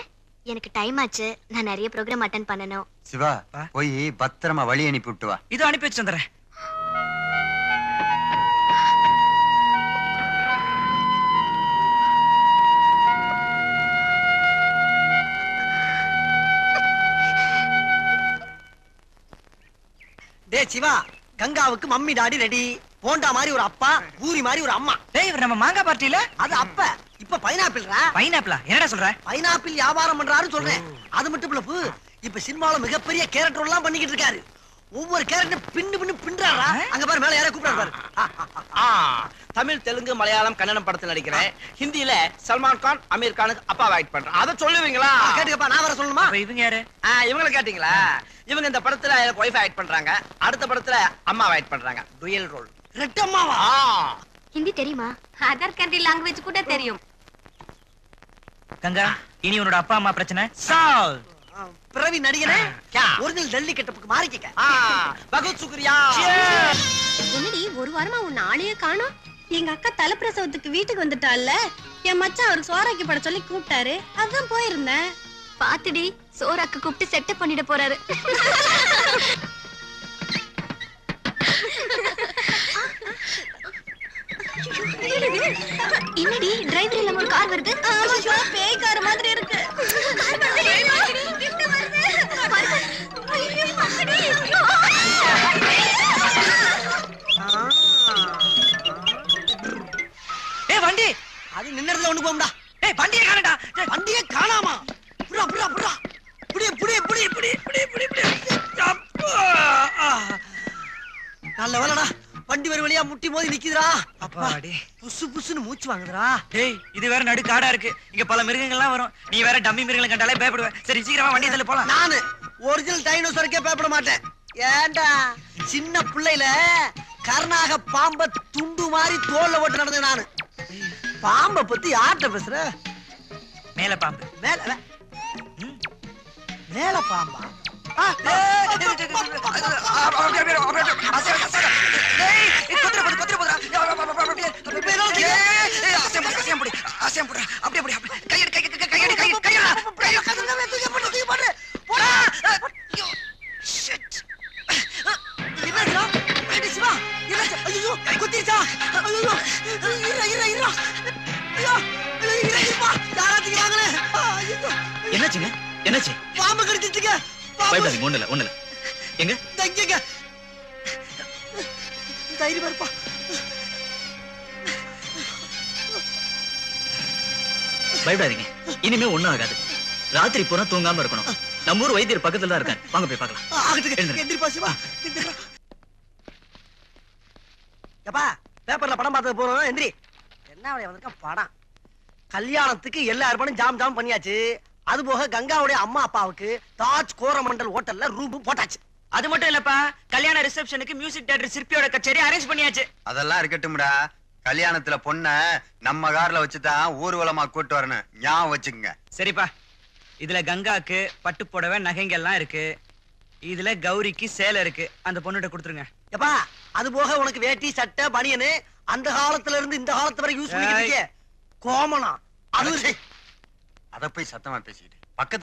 Speaker 7: எனக்கு டைம் ஆச்சு. நான் நிறைய ப்ரோக்ராம் அட்டெண்ட் பண்ணனும்.
Speaker 3: சிவா, போய் பத்திரமா வழி அனுப்பி விட்டு வா.
Speaker 1: இதோ அனுப்பி வச்சு வந்துறேன்.
Speaker 2: டே சிவா, கங்காவுக்கு மம்மி டாடி ரெடி. போண்டா மாதிரி ஒரு அப்பா, பூரி மாதிரி ஒரு அம்மா.
Speaker 1: டேய், இவர் நம்ம மாங்கா பார்ட்டில
Speaker 2: அது அப்ப. இப்ப பைனாப்பிள்ரா.
Speaker 1: பைனாப்பிளா? என்னடா சொல்ற?
Speaker 2: பைனாப்பிள் வியாபாரம் பண்றாருன்னு சொல்றேன். அது மட்டும் இல்ல, இப்ப சினிமால மிகப்பெரிய கேரக்டர் எல்லாம் பண்ணிக்கிட்டு இருக்காரு. ஒவ்வொரு கேரக்டர் பின்னு பின்றாரா. அங்க பாரு, மேல யாரோ கூப்பிடுறாரு பாரு.
Speaker 5: தமிழ், தெலுங்கு, மலையாளம், கன்னடம் படத்துல நடிக்கிறேன். ஹிந்தியில சல்மான் கான், அமீர் கானுக்கு அப்பா ஆக்ட் பண்றேன். அத சொல்லுவீங்களா?
Speaker 2: கேட்டுக்கப்பா, நான் வர சொல்லணுமா?
Speaker 1: இவங்க யாரு?
Speaker 5: இவங்களை கேட்டீங்களா? இவங்க இந்த படத்துல எனக்கு ஒய்ஃப் ஆக்ட் பண்றாங்க. அடுத்த படத்துல அம்மா ஆக்ட் பண்றாங்க. Dual role.
Speaker 2: ரெட்டம்மாவா?
Speaker 7: ஹிந்தி தெரியுமா?
Speaker 10: அதர் கண்ட்ரி லாங்குவேஜ் கூட தெரியும்.
Speaker 1: கங்கா, இனி உன்னோட அப்பா அம்மா பிரச்சனை சால்வ்.
Speaker 2: பிரவி நடிகனே, ஒரிஜினல் டெல்லி கெட்டப்புக்கு மாறிக்க.
Speaker 5: பகத் சுக்ரியா.
Speaker 10: என்னடி ஒரு வாரமா உன் ஆளையே காணோம்? எங்க அக்கா தலைப்பிரசவத்துக்கு வீட்டுக்கு வந்துட்டால. என் மச்சான் அவருக்கு சோறாக்கி பட சொல்லி கூப்பிட்டாரு. அதான் போயிருந்தேன்.
Speaker 7: பாத்துடி, சோறாக்கு கூப்பிட்டு செட்டப் பண்ணிட போறாரு. என்னடி டிரைவர் இல்லாம ஒரு கார் வருது?
Speaker 10: பேய் கார் மாதிரி இருக்கு.
Speaker 2: ஏய் வண்டி, அது நின்னதுல ஒண்ணு போம்டா.
Speaker 1: ஏய் வண்டியே காணடா.
Speaker 2: வண்டியே காணாமா? புடா புடா புடா. புடி புடி புடி புடி புடி புடி புடி. நல்ல வேலைடா, வண்டி வர வழியா முட்டி மோதி நிக்குதுடா.
Speaker 1: அப்பாடி,
Speaker 2: புசு புசுன்னு மூச்சு வாங்குதுடா.
Speaker 1: டேய், இது வேற நடு காடா இருக்கு. இங்க பல மிருகங்கள்லாம் வரும். நீ வேற டம்மி மிருகங்களை கண்டாலே பயப்படுவ. சரி, சீக்கிரமா வண்டியை தள்ளி போலாம்.
Speaker 2: நானு ஒரிஜினல் டைனோசருக்கே பயப்பட மாட்டேன். ஏண்டா, சின்ன பிள்ளையில கர்நாக பாம்ப துண்டு மாதிரி தோல்ல ஓட்டு நடந்தேன் நானு. பாம்ப பத்தி யார்கிட்ட பேசுற?
Speaker 1: மேல பாம்பு.
Speaker 2: மேல மேல பாம்பா?
Speaker 1: என்னாச்சுங்க? என்னாச்சு?
Speaker 2: பாம்பு கடிச்சிட்டுங்க.
Speaker 1: பயப்படாதீங்க, ஒண்ணுல ஒண்ணுல. எங்க
Speaker 2: தங்கிங்க தைரியம் இருப்பா.
Speaker 1: பயப்படாதீங்க, இனிமே ஒண்ணும் ஆகாது. ராத்திரி பூரா தூங்காம இருக்கணும். நம்ம ஊர் வைத்தியர் பக்கத்துல தான் இருக்காரு. வாங்க போய் பார்க்கலாம்.
Speaker 2: எந்திரிப்பா சிவா. எப்பா, பேப்பர்ல படம் பார்த்தது போறோம். எந்திரி. என்ன வந்திருக்க படம்? கல்யாணத்துக்கு எல்லா ஏற்பாடும் ஜாம் ஜாம் பண்ணியாச்சு. அது போக கங்காவுடைய அம்மா அப்பாவுக்கு தாஜ் கோரமண்டல் ஹோட்டல்ல ரூம் போட்டாச்சு.
Speaker 1: அது மட்டும் இல்லப்பா, கல்யாண ரிசப்ஷனுக்கு மியூசிக் டைரக்டர் சிற்பியோட கச்சேரி அரேஞ்ச் பண்ணியாச்சு.
Speaker 3: அதெல்லாம் இருக்கட்டும்டா. கல்யாணத்துல பொண்ண நம்ம கார்ல வச்சுதான் ஊர்வலமா கூட்டு வரணும். ஞாபகம் வச்சுக்கங்க.
Speaker 1: சரிப்பா, இதுல கங்காக்கு பட்டு புடவை நகைங்க எல்லாம் இருக்கு. இதுல கௌரிக்கு சேலை இருக்கு. அந்த பொண்ணுகிட்ட கொடுத்துருங்க.
Speaker 2: எப்பா, அது போக உனக்கு வேட்டி சட்டை பனியனு அந்த காலத்துல இருந்து இந்த காலத்து வரை யூஸ் பண்ணிக்கிட்டு கோமனா. அது
Speaker 3: அத போய் சத்தமா பேசிக்கிட்டு